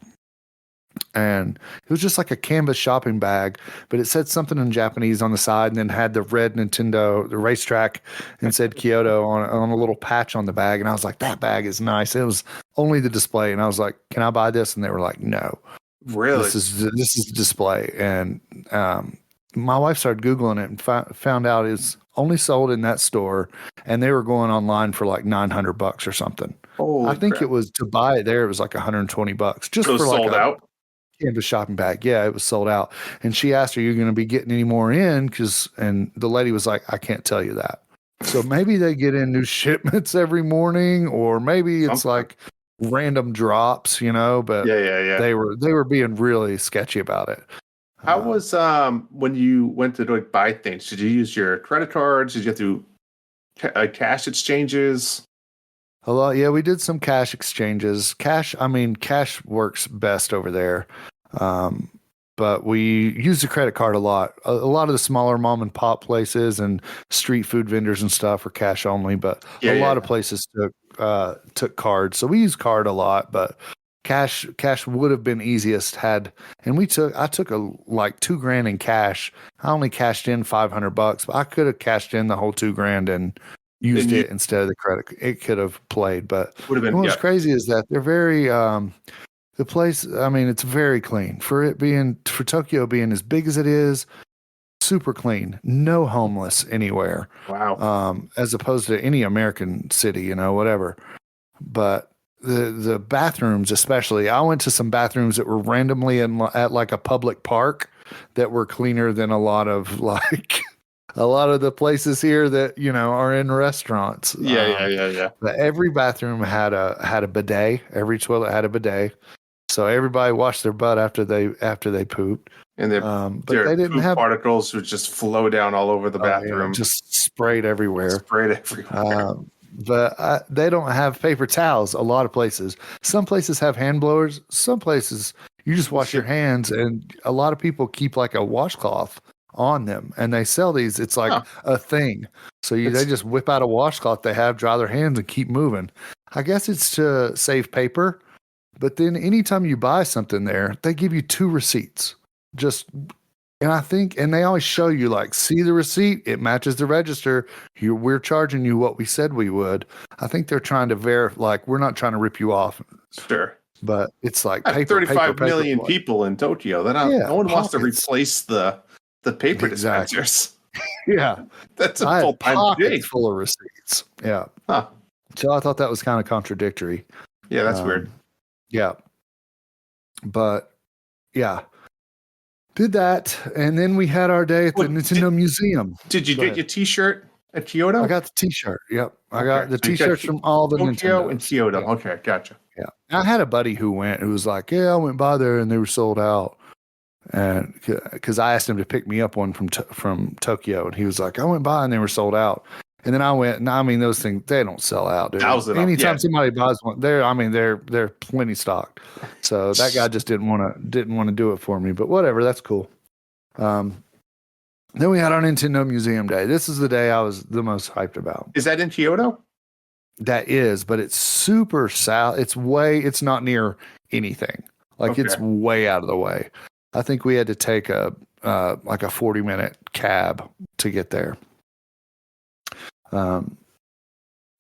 and it was just like a canvas shopping bag, but it said something in Japanese on the side and then had the red Nintendo, the racetrack, and said Kyoto on a little patch on the bag. And I was like, that bag is nice. It was only the display, and I was like, can I buy this? And they were like, no. Really? This is the display. And my wife started Googling it and found out it's only sold in that store, and they were going online for like $900 or something. I think it was to buy it there. It was like $120 just for like sold out canvas shopping bag. Yeah, it was sold out. And she asked, "Are you going to be getting any more in?" And the lady was like, "I can't tell you that." So maybe they get in new shipments every morning, or maybe it's like random drops, But yeah. They were being really sketchy about it. How was when you went to like buy things? Did you use your credit cards? Did you have to cash exchanges? A lot, yeah. We did some cash exchanges. Cash works best over there, but we used the credit card a lot. A lot of the smaller mom and pop places and street food vendors and stuff are cash only, but a lot of places took cards. So we used card a lot, but cash would have been easiest I took like $2,000 in cash. I only cashed in $500, but I could have cashed in the whole $2,000 and used it instead of the credit. It could have played, but what's crazy is that they're very, the place, it's very clean for Tokyo being as big as it is, super clean, no homeless anywhere. Wow. As opposed to any American city, whatever. But the bathrooms, especially, I went to some bathrooms that were randomly at like a public park that were cleaner than a lot of the places here that are in restaurants. Yeah. But every bathroom had a bidet. Every toilet had a bidet, so everybody washed their butt after they pooped. And but they didn't have particles would just flow down all over the bathroom, just sprayed everywhere. But they don't have paper towels. A lot of places. Some places have hand blowers. Some places you just wash your hands, and a lot of people keep like a washcloth on them, and they sell these. It's like a thing. So they just whip out a washcloth they have, dry their hands, and keep moving. I guess it's to save paper. But then anytime you buy something there, they give you 2 receipts. Just And I think, and they always show you like, see the receipt, it matches the register. We're charging you what we said we would. I think they're trying to verify, like, we're not trying to rip you off. Sure. But it's like paper, 35 million paper. people in Tokyo. No one wants to replace the paper dispensers. Yeah. That's a full-time gig. Full of receipts. Yeah. Huh. So I thought that was kind of contradictory. Yeah, that's weird. Yeah. But yeah. Did that, and then we had our day at the Nintendo Museum. Did you get your T-shirt at Kyoto? I got the T-shirt. Yep, I got the T-shirts from all the Tokyo Nintendo and Kyoto. Yeah. Okay, gotcha. Yeah, I had a buddy who was like, "Yeah, I went by there and they were sold out." And because I asked him to pick me up one from Tokyo, and he was like, "I went by and they were sold out." And then I went, and I mean, those things, they don't sell out, dude. Anytime somebody buys one, they're plenty stocked. So that guy just didn't want to do it for me, but whatever, that's cool. Then we had our Nintendo Museum Day. This is the day I was the most hyped about. Is that in Kyoto? That is, but it's super south. It's not near anything. Like it's way out of the way. I think we had to take a 40-minute cab to get there.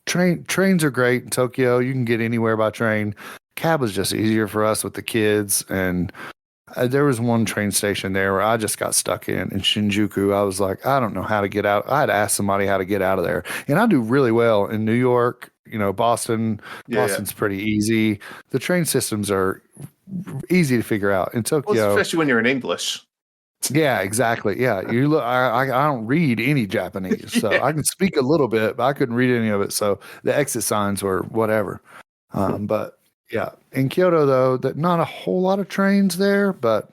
Trains are great in Tokyo. You can get anywhere by train. Cab was just easier for us with the kids. And there was one train station there where I just got stuck in Shinjuku. I was like, I don't know how to get out. I had asked somebody how to get out of there. And I do really well in New York, Boston. Boston's pretty easy. The train systems are easy to figure out. In Tokyo, especially when you're in English. Yeah, exactly. Yeah, you look. I don't read any Japanese, so I can speak a little bit, but I couldn't read any of it. So the exit signs were whatever. But yeah, in Kyoto though, not a whole lot of trains there, but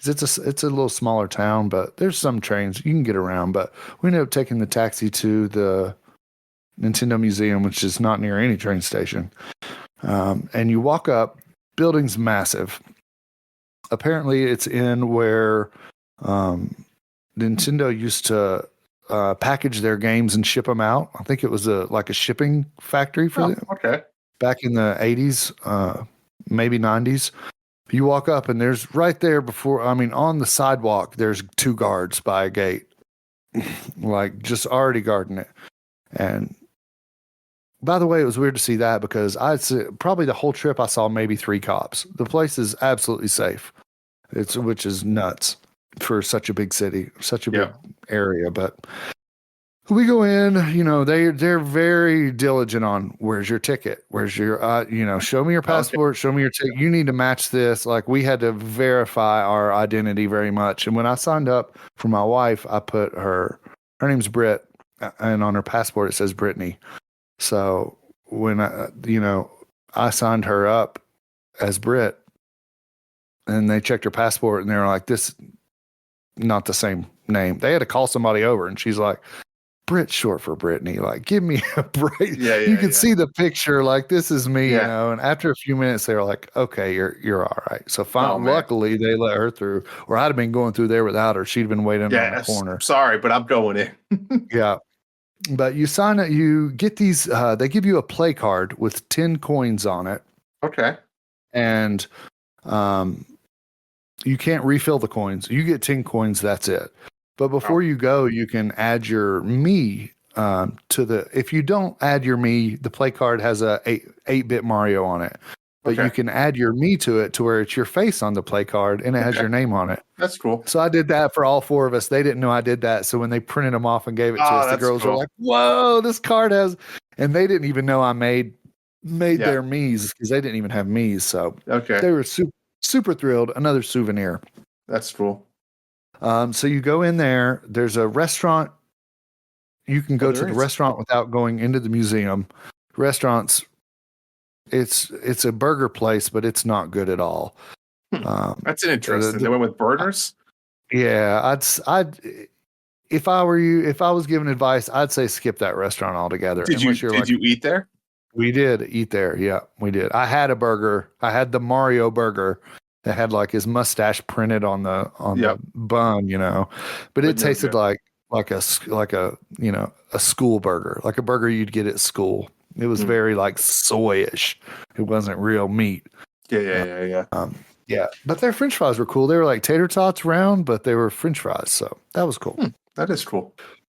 it's a little smaller town. But there's some trains you can get around. But we ended up taking the taxi to the Nintendo Museum, which is not near any train station. And you walk up, building's massive. Apparently, it's in where Nintendo used to package their games and ship them out. I think it was like a shipping factory for them. Okay. Back in the 80s, maybe 90s. You walk up and there's right there on the sidewalk, there's 2 guards by a gate, like just already guarding it. And by the way, it was weird to see that because I'd say probably the whole trip I saw maybe 3 cops. The place is absolutely safe. Which is nuts for such a big city, such a big area. But we go in, they're very diligent on where's your ticket, where's your, show me your passport, show me your ticket. You need to match this. Like we had to verify our identity very much. And when I signed up for my wife, I put her name's Britt, and on her passport it says Brittany. So when I signed her up as Britt, and they checked her passport and they were like, this not the same name. They had to call somebody over and she's like, Brit's short for Brittany. Like, give me a break. You could see the picture, like this is me, and after a few minutes they were like, okay, you're all right. So luckily they let her through, or I'd have been going through there without her. She'd been waiting on the corner. Sorry, but I'm going in. Yeah. But you sign it, you get these, they give you a play card with 10 coins on it. Okay. And you can't refill the coins. You get 10 coins, that's it. But before you go, you can add your Mii if you don't add your Mii, the play card has a 8-bit Mario on it. But you can add your Mii to it to where it's your face on the play card and it has your name on it. That's cool. So I did that for all 4 of us. They didn't know I did that. So when they printed them off and gave it to us, the girls were like, whoa, this card has, and they didn't even know I made their Miis because they didn't even have Miis. So they were super thrilled. Another souvenir. That's cool. So you go in there. There's a restaurant. You can go to the restaurant without going into the museum. Restaurants. It's a burger place, but it's not good at all. That's an interesting. They went with burgers. Yeah, I'd. If I were you, if I was giving advice, I'd say skip that restaurant altogether. Did you eat there? We did eat there. Yeah, we did. I had a burger. I had the Mario burger that had like his mustache printed on the bun, but it tasted like a school burger, like a burger you'd get at school. It was very like soyish. It wasn't real meat. Yeah. Yeah, but their French fries were cool. They were like tater tots round, but they were French fries, so that was cool. That is cool.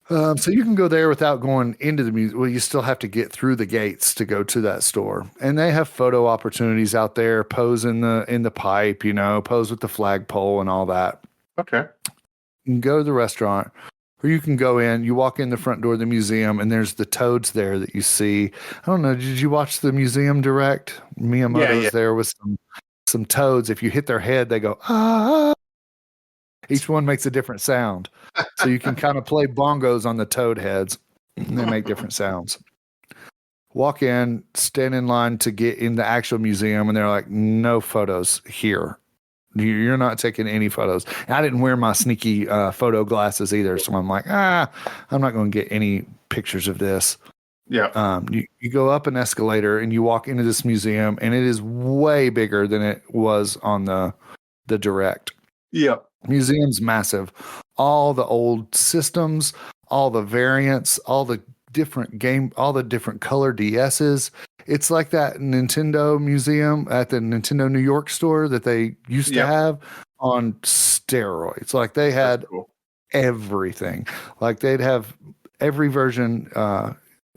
So you can go there without going into the museum. Well, you still have to get through the gates to go to that store, and they have photo opportunities out there. Pose in the pipe, pose with the flagpole and all that. Okay. You can go to the restaurant, or you can go in. You walk in the front door of the museum, and there's the toads there that you see. I don't know. Did you watch the museum direct? Miyamoto's there with some toads. If you hit their head, they go ah. Each one makes a different sound. So you can kind of play bongos on the toad heads, and they make different sounds. Walk in, stand in line to get in the actual museum, and they're like, no photos here. You're not taking any photos. And I didn't wear my sneaky photo glasses either, so I'm like, I'm not going to get any pictures of this. Yeah. You go up an escalator, and you walk into this museum, and it is way bigger than it was on the direct. Yeah. Museum's massive. All the old systems, all the variants, all the different color DSs. It's like that Nintendo museum at the Nintendo New York store that they used to have on steroids. Like they had everything. Like they'd have every version,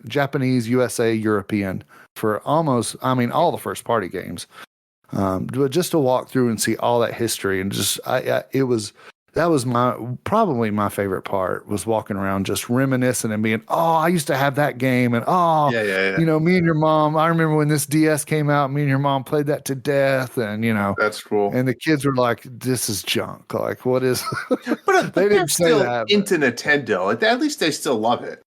Japanese, USA, European for all the first party games. But just to walk through and see all that history and that was probably my favorite part was walking around just reminiscing and being, I used to have that game. And me and your mom, I remember when this DS came out, me and your mom played that to death. And, that's cool. And the kids were like, this is junk. Like, what is, but they didn't say that. Into Nintendo. At least they still love it.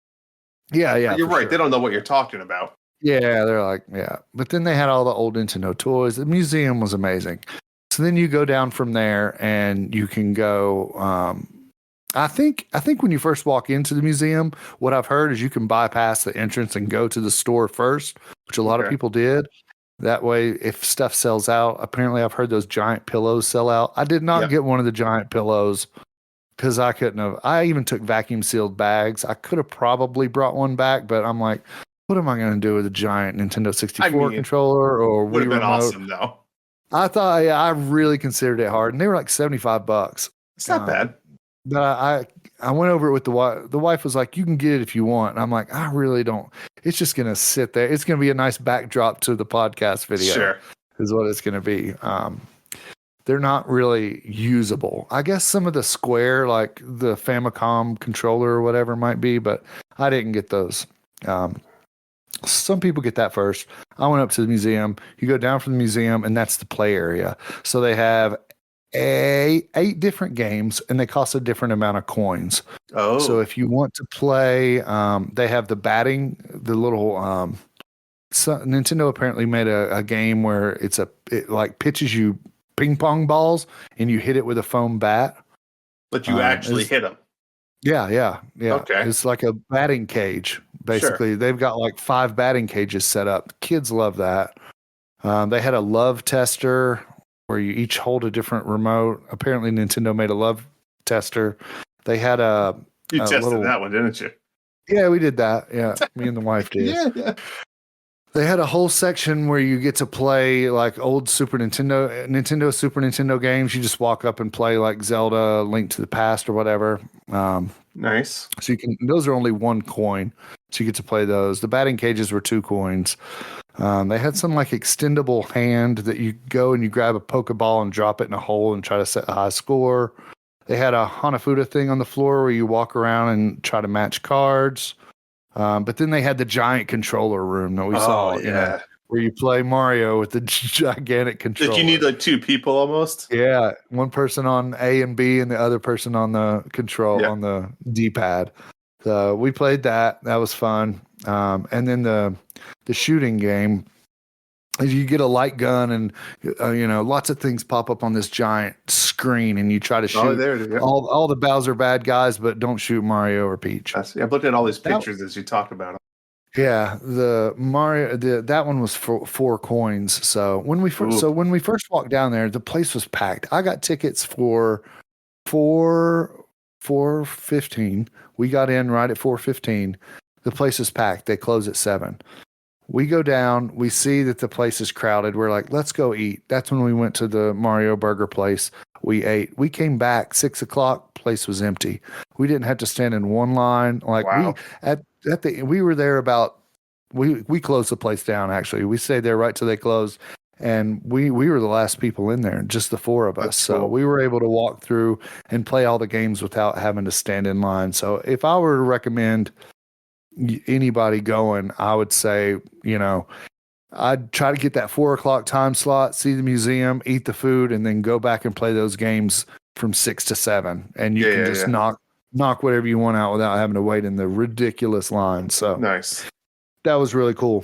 Yeah. But you're right. Sure. They don't know what you're talking about. Yeah, they're like, yeah. But then they had all the old Nintendo toys. The museum was amazing. So then you go down from there and you can go. I think when you first walk into the museum, what I've heard is you can bypass the entrance and go to the store first, which a lot of people did. That way, if stuff sells out, apparently I've heard those giant pillows sell out. I did not get one of the giant pillows because I couldn't have. I even took vacuum sealed bags. I could have probably brought one back, but I'm like, what am I going to do with a giant Nintendo 64 controller or would Wii have been remote? awesome though. I thought I really considered it hard, and they were like $75. It's not bad. But I went over it with the wife. The wife was like, "You can get it if you want." And I'm like, "I really don't. It's just going to sit there. It's going to be a nice backdrop to the podcast video." Sure, is what it's going to be. They're not really usable. I guess some of the Square, like the Famicom controller or whatever, might be, but I didn't get those. Some people get that first. I went up to the museum. You go down from the museum, and that's the play area. So they have 8 different games, and they cost a different amount of coins. Oh. So if you want to play, they have the batting, the little. Nintendo apparently made a game where it like pitches you ping pong balls, and you hit it with a foam bat. But you actually hit them. Yeah. Okay. It's like a batting cage. Basically, Sure. They've got like 5 batting cages set up. Kids love that. They had a love tester where you each hold a different remote. Apparently, Nintendo made a love tester. They had You tested that one, didn't you? Yeah, we did that. Yeah, me and the wife did. Yeah. They had a whole section where you get to play like old Super Nintendo games. You just walk up and play like Zelda, Link to the Past, or whatever. Nice. So those are only 1 coin. So you get to play those. The batting cages were 2 coins. They had some like extendable hand that you go and you grab a Pokeball and drop it in a hole and try to set a high score. They had a Hanafuda thing on the floor where you walk around and try to match cards. But then they had the giant controller room that we saw. Yeah. Where you play Mario with the gigantic controller. Did you need like 2 people almost? Yeah, one person on A and B and the other person on the control on the D-pad. So we played that. That was fun. And then the shooting game, you get a light gun and lots of things pop up on this giant screen, and you try to shoot all the Bowser bad guys, but don't shoot Mario or Peach. I've looked at all these pictures as you talked about them. Yeah, the Mario that one was for 4 coins. So when we first walked down there, the place was packed. I got tickets for 4:15. We got in right at 4:15. The place is packed. They close at 7. We go down, we see that the place is crowded. We're like, let's go eat. That's when we went to the Mario Burger place. We ate. We came back 6:00. Place was empty. We didn't have to stand in one line. Like Wow. we were there about we closed the place down. Actually, we stayed there right till they closed, and we were the last people in there, just the four of us. That's So cool. we were able to walk through and play all the games without having to stand in line. So if I were to recommend anybody going, I would say, I'd try to get that 4:00 time slot, see the museum, eat the food, and then go back and play those games from 6 to 7. And you can just knock whatever you want out without having to wait in the ridiculous line. So nice. That was really cool.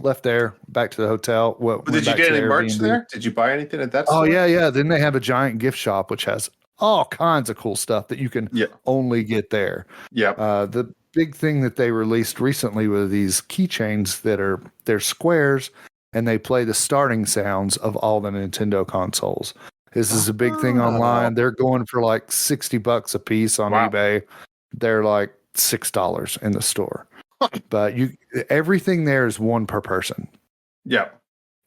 Left there, back to the hotel. Did you get any merch there? Did you buy anything at that store? Oh, yeah. Then they have a giant gift shop, which has all kinds of cool stuff that you can only get there. Yeah. The big thing that they released recently were these keychains they're squares, and they play the starting sounds of all the Nintendo consoles. This is a big thing online. They're going for like $60 a piece on eBay. They're like $6 in the store. But everything there is one per person. Yeah.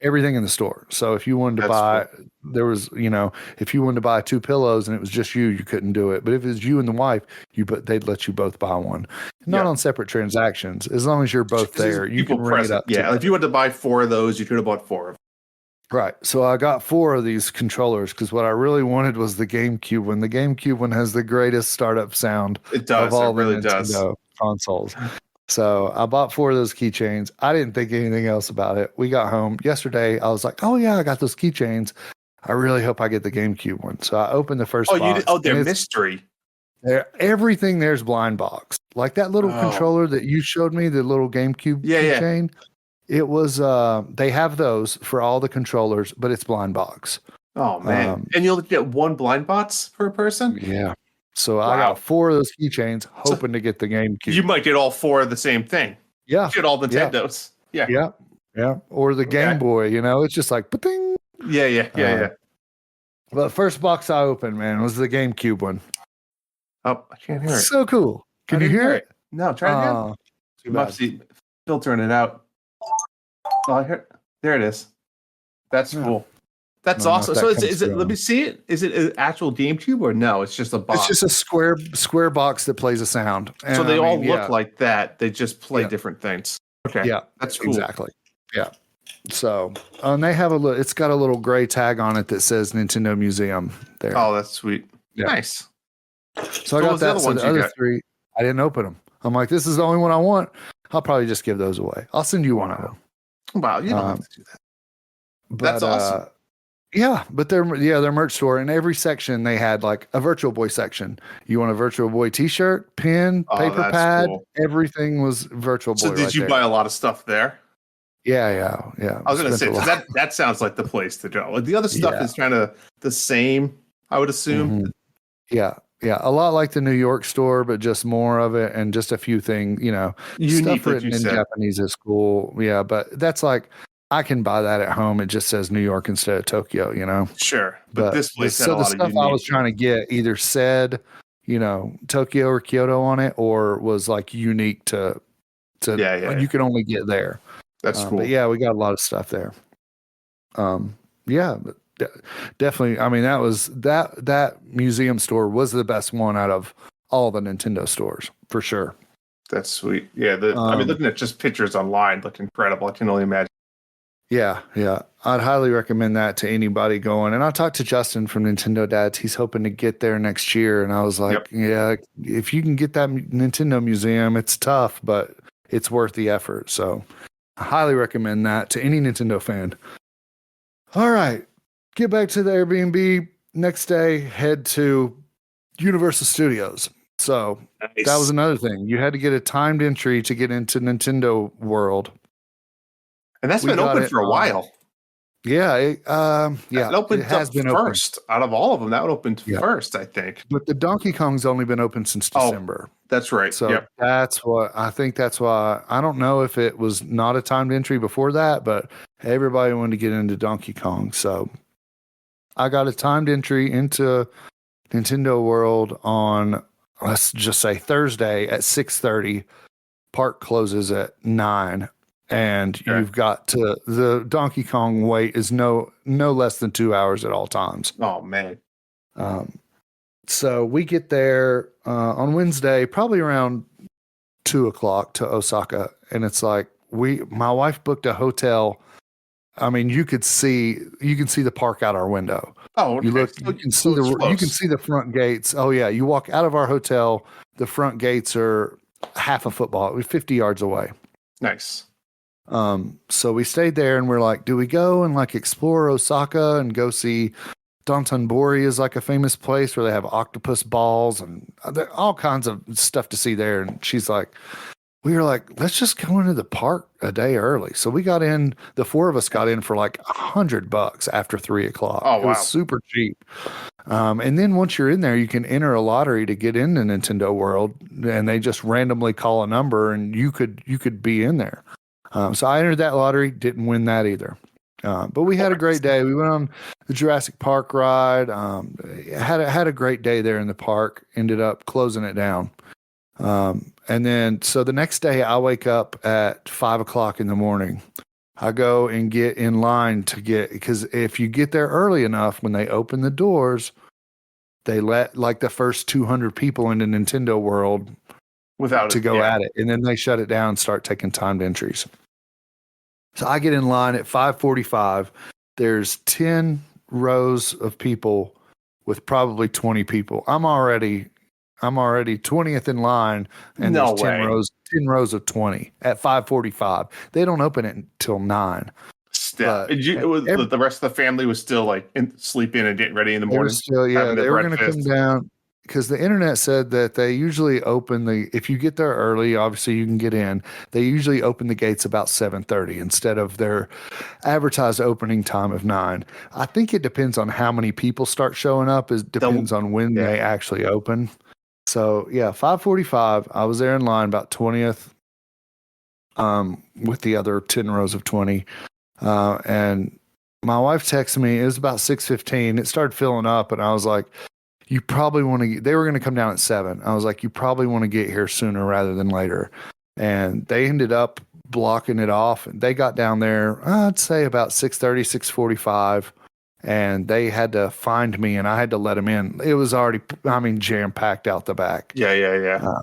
Everything in the store. So if you wanted to buy, there was, if you wanted to buy 2 pillows and it was just you couldn't do it. But if it was you and the wife, they'd let you both buy one. Not on separate transactions. As long as you're both there, you can ring it up. Yeah. If you wanted to buy 4 of those, you could have bought 4 of them. Right. So I got 4 of these controllers because what I really wanted was the GameCube one. The GameCube one has the greatest startup sound of all the Nintendo consoles. So I bought 4 of those keychains. I didn't think anything else about it. We got home yesterday. I was like, oh yeah, I got those keychains. I really hope I get the GameCube one. So I opened the first box. They're mystery. Everything there's blind box. Like that little controller that you showed me, the little GameCube keychain. It was, they have those for all the controllers, but it's blind box. Oh man. And you'll get 1 blind box per person? Yeah. So I got 4 of those keychains, hoping to get the GameCube. You might get all 4 of the same thing. Yeah. You get all Nintendos. Yeah. Yeah. Or the Game Boy, it's just like, ba-ding. Yeah. But first box I opened, man, was the GameCube one. Oh, I can't hear it. So cool. Can you hear it? No, try it again. You must be filtering it out. Oh, I hear. There it is. That's cool. That's awesome. So is it? Let me see it. Is it an actual GameCube or no? It's just a box. It's just a square box that plays a sound. And so they all look like that. They just play different things. Okay. Yeah, that's cool. Exactly. Yeah. So and they have it's got a little gray tag on it that says Nintendo Museum there. Oh, that's sweet. Yeah. Nice. So I got that. So the other 3, I didn't open them. I'm like, this is the only one I want. I'll probably just give those away. I'll send you one of them. Wow, you don't have to do that. But, that's awesome. Yeah, but their merch store, in every section they had like a Virtual Boy section. You want a Virtual Boy T-shirt, pin, paper pad, everything was Virtual Boy. So did you buy a lot of stuff there? Yeah. I was going to say that sounds like the place to go. Like the other stuff is kind of the same, I would assume. Mm-hmm. Yeah, a lot like the New York store, but just more of it and just a few things, stuff written in Japanese is cool. Yeah, but that's like, I can buy that at home. It just says New York instead of Tokyo, Sure. But this place had a the lot stuff of I was trying to get either said, Tokyo or Kyoto on it, or was like unique to you can only get there. That's cool. But yeah, we got a lot of stuff there. But definitely. I mean, that was that museum store was the best one out of all the Nintendo stores for sure. That's sweet. Yeah. I mean, looking at just pictures online looked incredible. I can only imagine. Yeah. I'd highly recommend that to anybody going. And I talked to Justin from Nintendo Dads. He's hoping to get there next year. And I was like, yeah, if you can get that Nintendo museum, it's tough, but it's worth the effort. So I highly recommend that to any Nintendo fan. All right. Get back to the Airbnb. Next day, head to Universal Studios. So that was another thing. You had to get a timed entry to get into Nintendo World. And that's been open for a while. Yeah. It has been first out of all of them. That one opened first, I think. But the Donkey Kong's only been open since December. That's right. So that's why I don't know if it was not a timed entry before that, but everybody wanted to get into Donkey Kong. So I got a timed entry into Nintendo World on, let's just say Thursday at 6:30. Park closes at 9. and you've got to the Donkey Kong wait is no less than 2 hours at all times. Oh man. So we get there on Wednesday, probably around 2:00 to Osaka, and it's like my wife booked a hotel. I mean, you can see the park out our window. Oh, okay. You can see the front gates. Oh yeah, you walk out of our hotel, the front gates are half a football, 50 yards away. Nice. So we stayed there, and we're like, do we go and like explore Osaka and go see Dotonbori is like a famous place where they have octopus balls and all kinds of stuff to see there. And we were like, let's just go into the park a day early. So we got in, the four of us got in for like $100 after 3:00. Oh, wow. It was super cheap. And then once you're in there, you can enter a lottery to get into Nintendo World, and they just randomly call a number and you could be in there. So I entered that lottery, didn't win that either. But we had a great day. We went on the Jurassic Park ride. Had a great day there in the park. Ended up closing it down. And then so the next day I wake up at 5:00 in the morning. I go and get in line because if you get there early enough, when they open the doors, they let like the first 200 people into Nintendo World to go at it. And then they shut it down and start taking timed entries. So I get in line at 5:45. There's 10 rows of people with probably 20 people. I'm already 20th in line, and there's 10 rows of 20 at 5:45. They don't open it until 9. The rest of the family was still like sleeping and getting ready in the morning. They were going to come down because the internet said that they usually open if you get there early, obviously you can get in. They usually open the gates about 7:30 instead of their advertised opening time of 9. I think it depends on how many people start showing up. It depends on when they actually open. So yeah, 5:45. I was there in line about 20th, with the other 10 rows of 20. And my wife texted me. It was about 6:15. It started filling up, and I was like, you probably want to, they were going to come down at 7. I was like, you probably want to get here sooner rather than later. And they ended up blocking it off. And they got down there, I'd say about 6:30, 6:45. And they had to find me, and I had to let them in. It was already, jam-packed out the back. Yeah.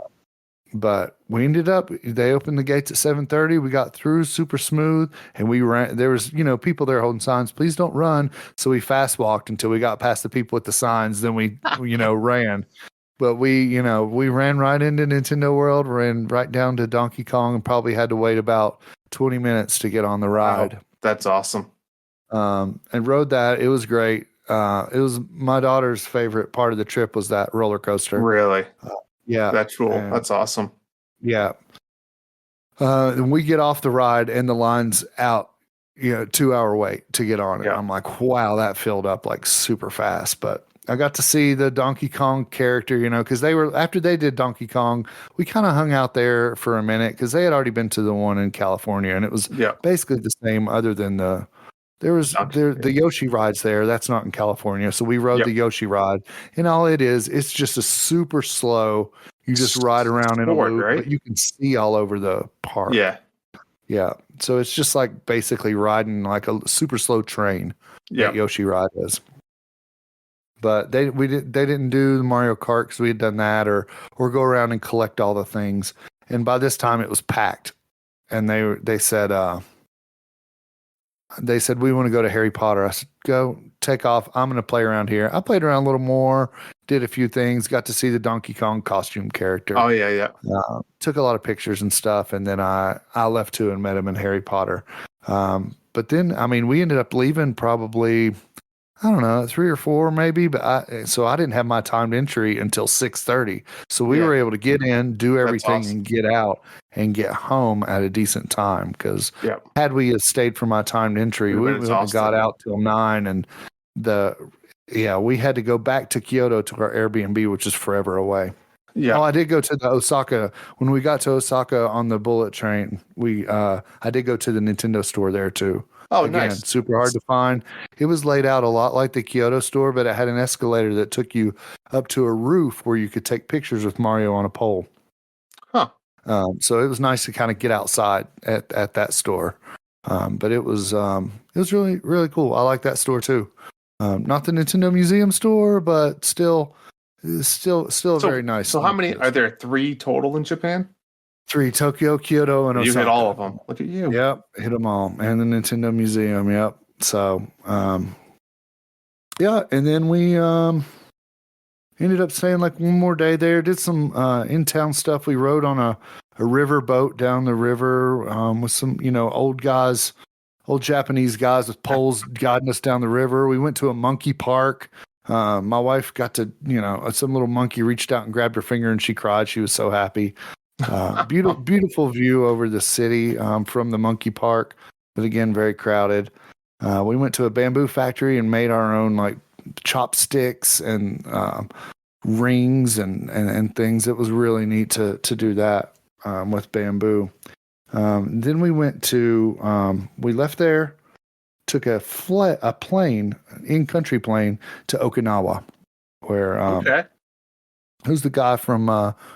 But we they opened the gates at 7:30. We got through super smooth, and we ran. There was, people there holding signs, please don't run. So we fast walked until we got past the people with the signs. Then we, ran. But we ran right into Nintendo World, ran right down to Donkey Kong, and probably had to wait about 20 minutes to get on the ride. Wow, that's awesome. And rode that. It was great. It was my daughter's favorite part of the trip was that roller coaster. Really? Yeah. That's cool. That's awesome. Yeah. And we get off the ride and the line's out, 2-hour wait to get on it. Yeah. I'm like, wow, that filled up like super fast. But I got to see the Donkey Kong character, because after they did Donkey Kong, we kind of hung out there for a minute because they had already been to the one in California, and it was basically the same other than the Yoshi rides there. That's not in California. So we rode the Yoshi ride, and all it's just a super slow. You just ride around in a loop, right? But you can see all over the park. Yeah. Yeah. So it's just like basically riding like a super slow train that Yoshi ride is. But they didn't do the Mario Kart because we had done that or go around and collect all the things. And by this time it was packed. And they said we want to go to Harry Potter. I said, go take off. I'm going to play around here. I played around a little more, did a few things, got to see the Donkey Kong costume character. Oh yeah. Took a lot of pictures and stuff. And then I left too and met him in Harry Potter. But then, we ended up leaving probably, I don't know, 3 or 4 maybe, but I didn't have my timed entry until 6:30. So we were able to get in, do everything, and get out and get home at a decent time. Because had we stayed for my timed entry, we wouldn't have got out till 9. And we had to go back to Kyoto to our Airbnb, which is forever away. Yeah. Oh, I did go to the Osaka. When we got to Osaka on the bullet train, I did go to the Nintendo store there too. Oh, again, nice. Super hard to find. It was laid out a lot like the Kyoto store, but it had an escalator that took you up to a roof where you could take pictures with Mario on a pole. Huh. So it was nice to kind of get outside at that store. But it was really, really cool. I like that store too. Not the Nintendo Museum store, but still very nice. So how many are there? 3 total in Japan? 3: Tokyo, Kyoto, and Osaka. You hit all of them. Look at you. Yep, hit them all, and the Nintendo Museum. Yep. So, yeah, and then we ended up staying like one more day there. Did some in-town stuff. We rode on a river boat down the river with some old guys. Old Japanese guys with poles guiding us down the river. We went to a monkey park. My wife got to, some little monkey reached out and grabbed her finger and she cried. She was so happy. Beautiful view over the city from the monkey park, but again, very crowded. We went to a bamboo factory and made our own like chopsticks and rings and things. It was really neat to do that with bamboo. Then we went to, we left there, took a plane, in-country plane to Okinawa, where, who's the guy from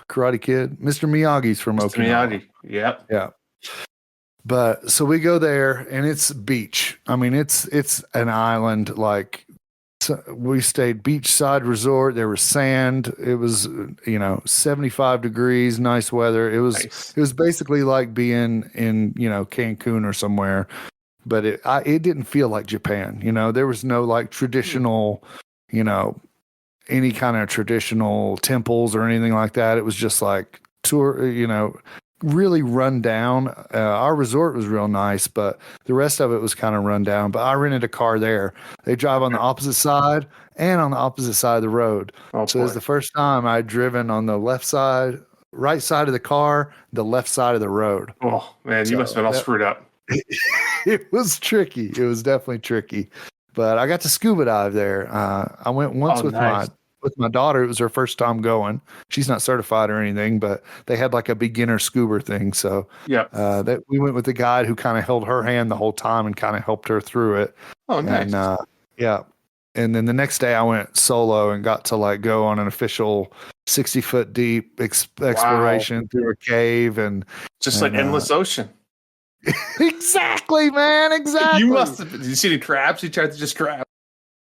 Karate Kid? Mr. Miyagi's from Mr. Okinawa. Miyagi. Yep. Yeah. But so we go there and it's beach. I mean, it's an island. Like we stayed beachside resort. There was sand. It was 75 degrees, nice weather. It was basically like being in Cancun or somewhere, but it didn't feel like Japan. There was no like traditional any kind of traditional temples or anything like that. It was just like really run down. Our resort was real nice, but the rest of it was kind of run down. But I rented a car there. They drive on the opposite side and on the opposite side of the road. So it was the first time I'd driven on the right side of the car, the left side of the road. Oh man, you must have been all screwed up. It was tricky. It was definitely tricky. But I got to scuba dive there. I went once with my daughter. It was her first time going. She's not certified or anything, but they had like a beginner scuba thing. So that we went with the guide who kind of held her hand the whole time and kind of helped her through it. Oh, nice. And and then the next day I went solo and got to like go on an official 60-foot deep exploration through a cave and just like endless ocean. Exactly, man. Exactly. You must have. Did you see any crabs? You tried to just grab.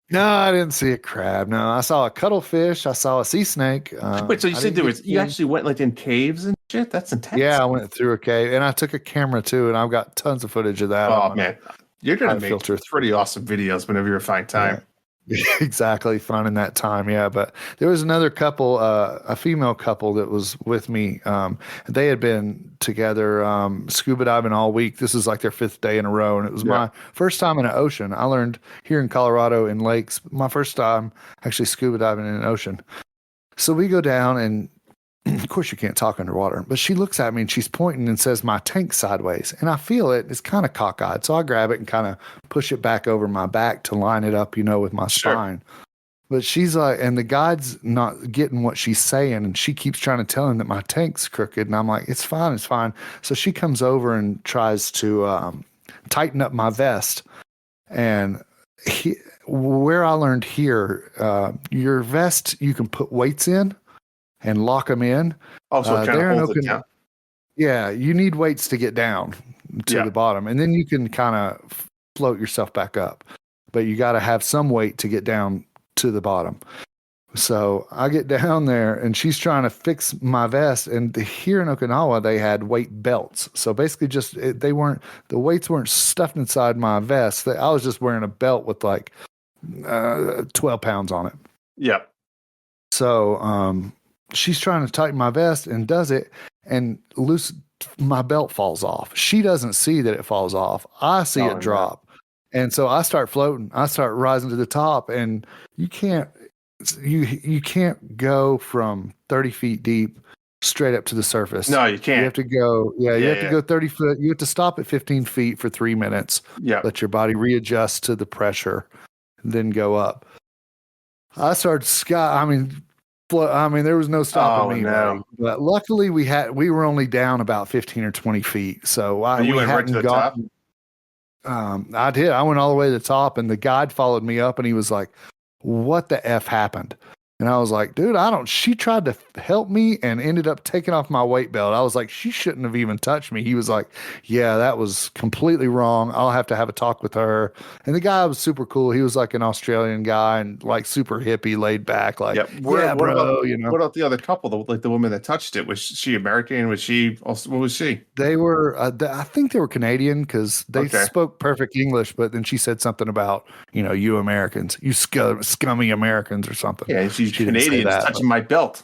No, I didn't see a crab. No, I saw a cuttlefish. I saw a sea snake. Wait, so you said you actually went like in caves and shit? That's intense. Yeah, I went through a cave and I took a camera too, and I've got tons of footage of that. Oh man, you're gonna make pretty awesome videos whenever you find time. Yeah. Exactly, fun in that time. Yeah, but there was another couple, a female couple that was with me. They had been together scuba diving all week. This is like their 5th day in a row, and it was my first time in an ocean. I learned here in Colorado in lakes, my first time actually scuba diving in an ocean. So we go down, and of course you can't talk underwater, but she looks at me and she's pointing and says my tank's sideways, and I feel it. It's kind of cockeyed, so I grab it and kind of push it back over my back to line it up, with my spine. But she's like, and the guide's not getting what she's saying, and she keeps trying to tell him that my tank's crooked, and I'm like, it's fine. So she comes over and tries to tighten up my vest, and where I learned here, your vest you can put weights in and lock them in. Also, it kind of holds it down. Yeah, you need weights to get down to the bottom, and then you can kind of float yourself back up. But you got to have some weight to get down to the bottom. So I get down there, and she's trying to fix my vest. And here in Okinawa, they had weight belts. So basically, the weights weren't stuffed inside my vest. I was just wearing a belt with like 12 pounds on it. Yeah. So she's trying to tighten my vest and does it, and my belt falls off. She doesn't see that it falls off. I see it drop. And so I start floating. I start rising to the top, and you can't go from 30 feet deep straight up to the surface. No, you can't. You have to go, you have to go 30 foot. You have to stop at 15 feet for 3 minutes. Yeah. Let your body readjust to the pressure, then go up. I started there was no stopping me. No. But luckily we were only down about 15 or 20 feet. So you went right to the top? I did. I went all the way to the top, and the guide followed me up, and he was like, what the F happened? And I was like, dude, she tried to help me and ended up taking off my weight belt. I was like, she shouldn't have even touched me. He was like, yeah, that was completely wrong. I'll have to have a talk with her. And the guy was super cool. He was like an Australian guy and like super hippie, laid back, like, Yeah. yeah, What bro, about what about the other couple? The woman that touched it, was she American? Was she also? What was she? They were, I think they were Canadian because they Okay. spoke perfect English, but then she said something about, you Americans, you scummy Americans or something. Yeah, and she's She didn't say Canadian, that, touching my belt.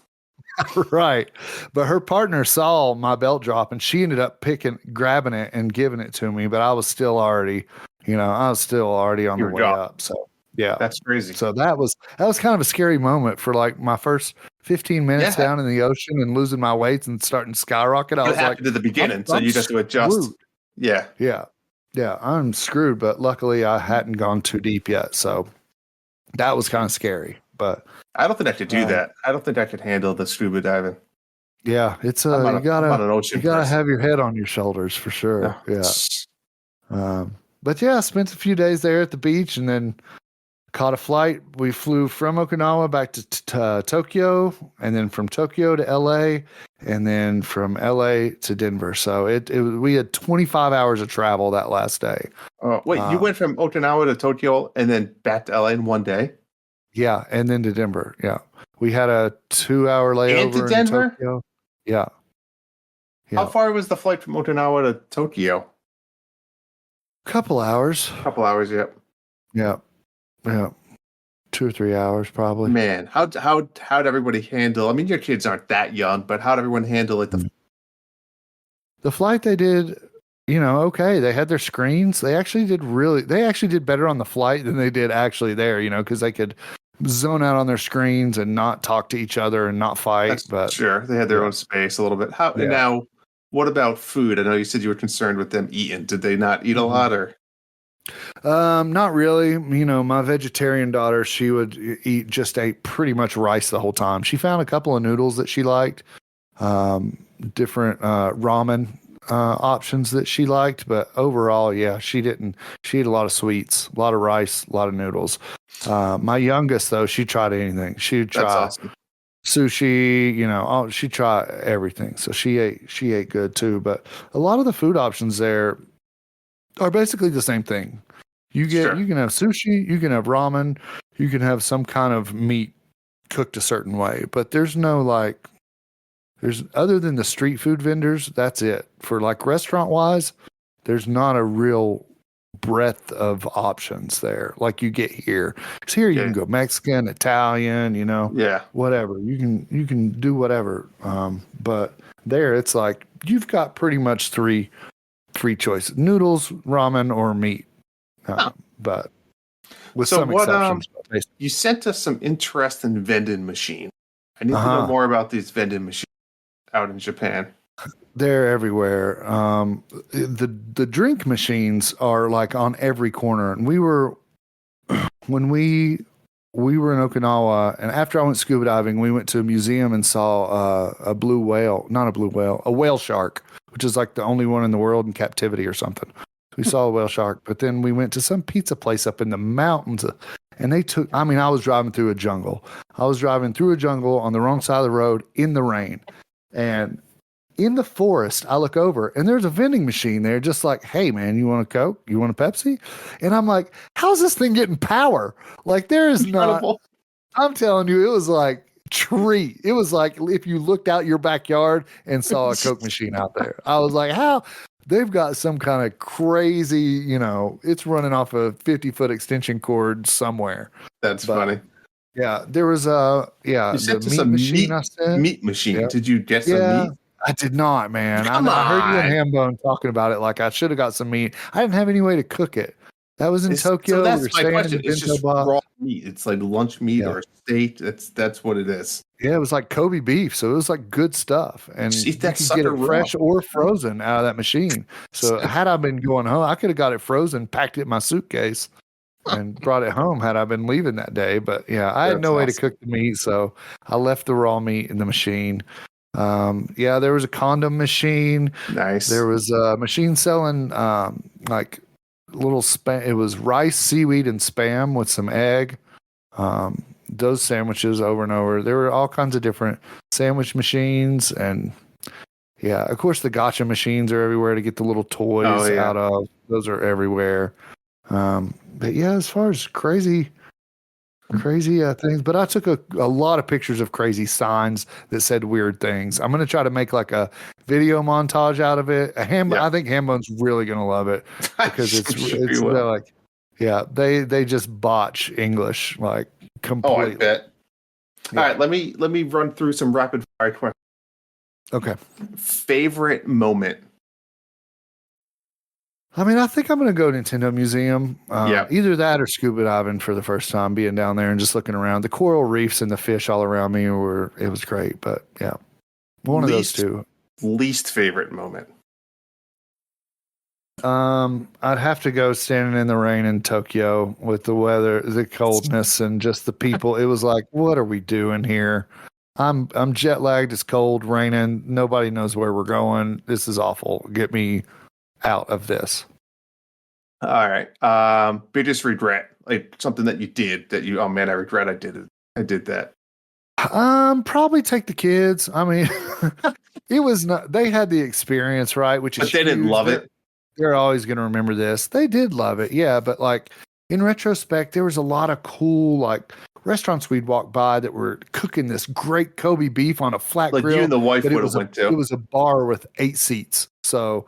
right. But her partner saw my belt drop and she ended up grabbing it and giving it to me. But I was still already, on You the were way gone. up. So yeah. That's crazy. So that was kind of a scary moment for like my first 15 minutes Yeah. down in the ocean and losing my weights and starting to skyrocket. I It was like, happened at the beginning, so I'm you just have to adjust. screwed. Yeah. Yeah. Yeah. I'm screwed, but luckily I hadn't gone too deep yet. So that was kind of scary. But I don't think I could do that. I don't think I could handle the scuba diving. yeah, it's I'm you gotta an ocean person. have your head on your shoulders for sure. No. Yeah. But yeah, I spent a few days there at the beach and then caught a flight. We flew from Okinawa back to Tokyo, and then from Tokyo to LA, and then from LA to Denver. So we had 25 hours of travel that last day. Oh, wait, you went from Okinawa to Tokyo and then back to LA in one day? Yeah, and then to Denver. Yeah. We had a 2-hour layover And to Denver? in Tokyo. Yeah. How far was the flight from Okinawa to Tokyo? Couple hours. Couple hours, yep. Yeah. Yeah. 2 or 3 hours probably. Man, how'd everybody handle? I mean, your kids aren't that young, but how'd everyone handle it? The flight they did, okay. They had their screens. They actually did better on the flight than they did actually there, because they could zone out on their screens and not talk to each other and not fight. But sure, they had their own space a little bit. Now, what about food? I know you said you were concerned with them eating. Did they not eat a lot, or? Not really. My vegetarian daughter, she would ate pretty much rice the whole time. She found a couple of noodles that she liked, different ramen options that she liked, but overall, yeah, she didn't. She ate a lot of sweets, a lot of rice, a lot of noodles. My youngest though, she tried anything. She'd try awesome. Sushi, she'd try everything. So she ate good too. But a lot of the food options there are basically the same thing. You can have sushi, you can have ramen, you can have some kind of meat cooked a certain way, but there's other than the street food vendors, that's it. For like restaurant wise, there's not a real breadth of options there like you get here. Because here you can go Mexican, Italian, whatever. You can do whatever. But there it's like you've got pretty much three choices: noodles, ramen, or meat. But with some exceptions. You sent us some interesting vending machine. I need to know more about these vending machines out in Japan. They're everywhere. The drink machines are like on every corner. And when we were in Okinawa, and after I went scuba diving, we went to a museum and saw a whale shark, which is like the only one in the world in captivity or something. We saw a whale shark, but then we went to some pizza place up in the mountains, and I was driving through a jungle. I was driving through a jungle on the wrong side of the road in the rain. And in the forest, I look over and there's a vending machine there, just like, hey man, you want a Coke? You want a Pepsi? And I'm like, how's this thing getting power? Like there is not, I'm telling you, it was like treat. It was like if you looked out your backyard and saw a Coke machine out there. I was like, how? They've got some kind of crazy, it's running off a 50-foot extension cord somewhere. That's funny. Yeah, there was the meat machine. Meat machine. Yeah. Did you get some meat? I did not, man. Come on. I heard you and Hambone talking about it. Like I should have got some meat. I didn't have any way to cook it. That was in Tokyo. So that's my question. It's just raw meat. It's like lunch meat or steak. That's what it is. Yeah, it was like Kobe beef, so it was like good stuff, and you could get it fresh or frozen out of that machine. So had I been going home, I could have got it frozen, packed it in my suitcase, and brought it home had I been leaving that day. But yeah, I had no way to cook the meat, so I left the raw meat in the machine. There was a condom machine. Nice. There was a machine selling like little spam. It was rice, seaweed, and spam with some egg. those sandwiches over and over. There were all kinds of different sandwich machines, and yeah, of course the gotcha machines are everywhere to get the little toys out of. Those are everywhere. But yeah, as far as crazy things, but I took a lot of pictures of crazy signs that said weird things. I'm going to try to make like a video montage out of it. I think Hambone's really going to love it because it's like, yeah, they just botch English like completely. Oh, I bet. Yeah. All right, let me run through some rapid fire questions. Okay. Favorite moment? I mean, I think I'm going to go Nintendo Museum. Either that or scuba diving for the first time, being down there and just looking around. The coral reefs and the fish all around me it was great. But yeah, one of those two. Least favorite moment? I'd have to go standing in the rain in Tokyo with the weather, the coldness, and just the people. It was like, what are we doing here? I'm jet lagged. It's cold, raining. Nobody knows where we're going. This is awful. Get me out of this. All right. Biggest regret, like something that you did that you, oh man, I regret I did that. Probably take the kids. I mean, it was not, they had the experience, right? But they didn't love it. They're always going to remember this. They did love it. Yeah. But like in retrospect, there was a lot of cool, like restaurants we'd walk by that were cooking this great Kobe beef on a flat grill. Like you and the wife would have went to. It was a bar with 8 seats. So,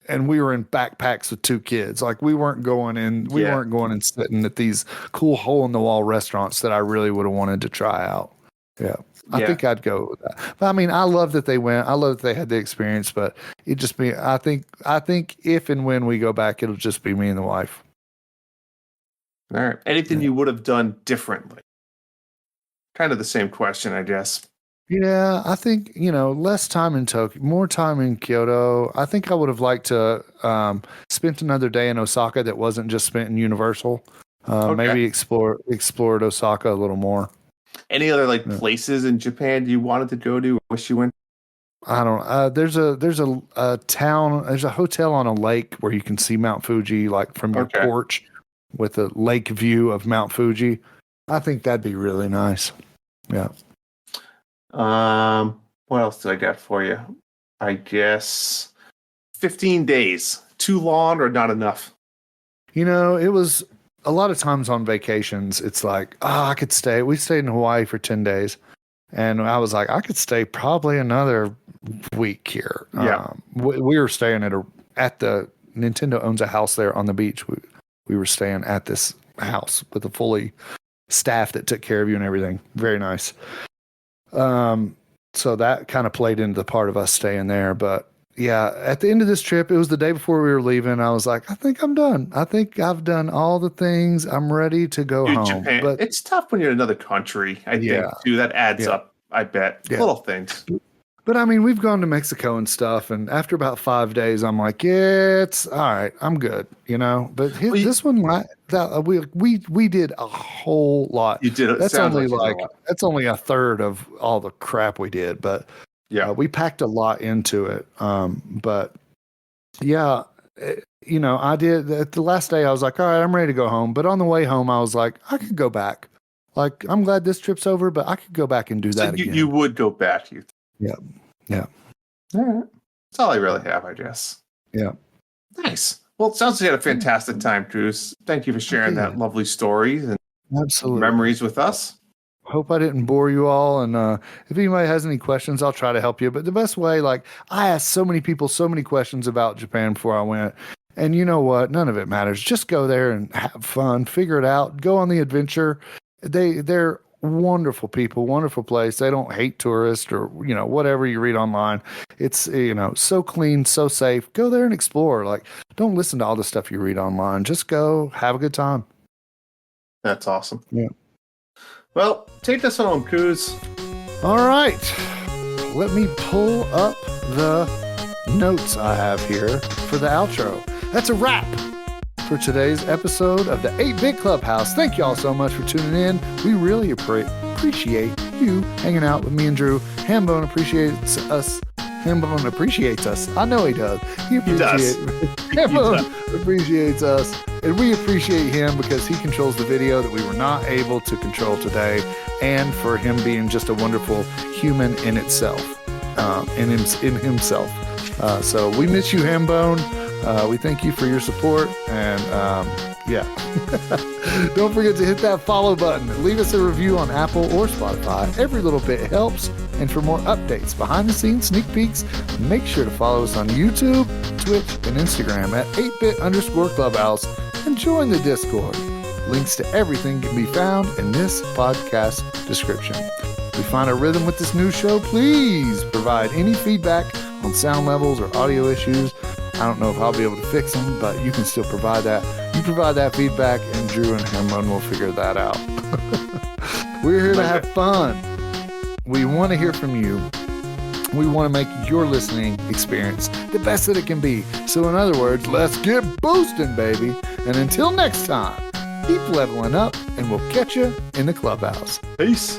and we were in backpacks with 2 kids. Like we weren't going in, weren't going and sitting at these cool hole in the wall restaurants that I really would have wanted to try out. Yeah. I think I'd go with that. But I mean, I love that they went. I love that they had the experience, but it just be, I think if and when we go back, it'll just be me and the wife. All right. Anything you would have done differently? Kind of the same question, I guess. Yeah, I think, less time in Tokyo, more time in Kyoto. I think I would have liked to spent another day in Osaka that wasn't just spent in Universal. Maybe explored Osaka a little more. Any other places in Japan you wanted to go to? Wish you went? I don't. There's a town. There's a hotel on a lake where you can see Mount Fuji like from your porch with a lake view of Mount Fuji. I think that'd be really nice. Yeah. What else do I got for you? I guess 15 days. Too long or not enough? It was a lot of times on vacations. It's like, I could stay. We stayed in Hawaii for 10 days. And I was like, I could stay probably another week here. Yeah. We were staying at the Nintendo owns a house there on the beach. We were staying at this house with a fully staff that took care of you and everything. Very nice. So that kind of played into the part of us staying there. But yeah, at the end of this trip, it was the day before we were leaving. I was like, I think I'm done. I think I've done all the things. I'm ready to go home. Japan, but it's tough when you're in another country. I think too. That adds up. I bet little things. But I mean, we've gone to Mexico and stuff, and after about 5 days, I'm like, yeah, it's all right. I'm good, But this one, we did a whole lot. You did. That's only that's only a third of all the crap we did, but we packed a lot into it. But yeah, I did. At the last day, I was like, all right, I'm ready to go home. But on the way home, I was like, I could go back. Like, I'm glad this trip's over, but I could go back and do that again. You would go back. Yeah. All right. That's all I really have, I guess. Yeah. Nice. Well, it sounds like you had a fantastic time, Cooz. Thank you for sharing that lovely story and memories with us. Hope I didn't bore you all. And if anybody has any questions, I'll try to help you. But the best way, I asked so many people so many questions about Japan before I went. And you know what? None of it matters. Just go there and have fun. Figure it out. Go on the adventure. They're wonderful people, wonderful place. They don't hate tourists or, whatever you read online. It's, so clean, so safe. Go there and explore. Don't listen to all the stuff you read online. Just go have a good time. That's awesome. Yeah. Well, take this home, Cooz. All right. Let me pull up the notes I have here for the outro. That's a wrap for today's episode of the 8-Bit Clubhouse. Thank you all so much for tuning in. We really appreciate you hanging out with me and Drew. Hambone appreciates us. Hambone appreciates us. I know he does. Hambone appreciates us. And we appreciate him because he controls the video that we were not able to control today, and for him being just a wonderful human in itself, in himself. So we miss you, Hambone. We thank you for your support, and yeah. Don't forget to hit that follow button. Leave us a review on Apple or Spotify. Every little bit helps. And for more updates, behind the scenes, sneak peeks, make sure to follow us on YouTube, Twitch, and Instagram at 8bit_clubhouse and join the Discord. Links to everything can be found in this podcast description. If we find a rhythm with this new show, please provide any feedback on sound levels or audio issues. I don't know if I'll be able to fix them, but you can still provide that. You provide that feedback, and Drew and Hambone will figure that out. We're here to have fun. We want to hear from you. We want to make your listening experience the best that it can be. So in other words, let's get boosting, baby. And until next time, keep leveling up, and we'll catch you in the clubhouse. Peace.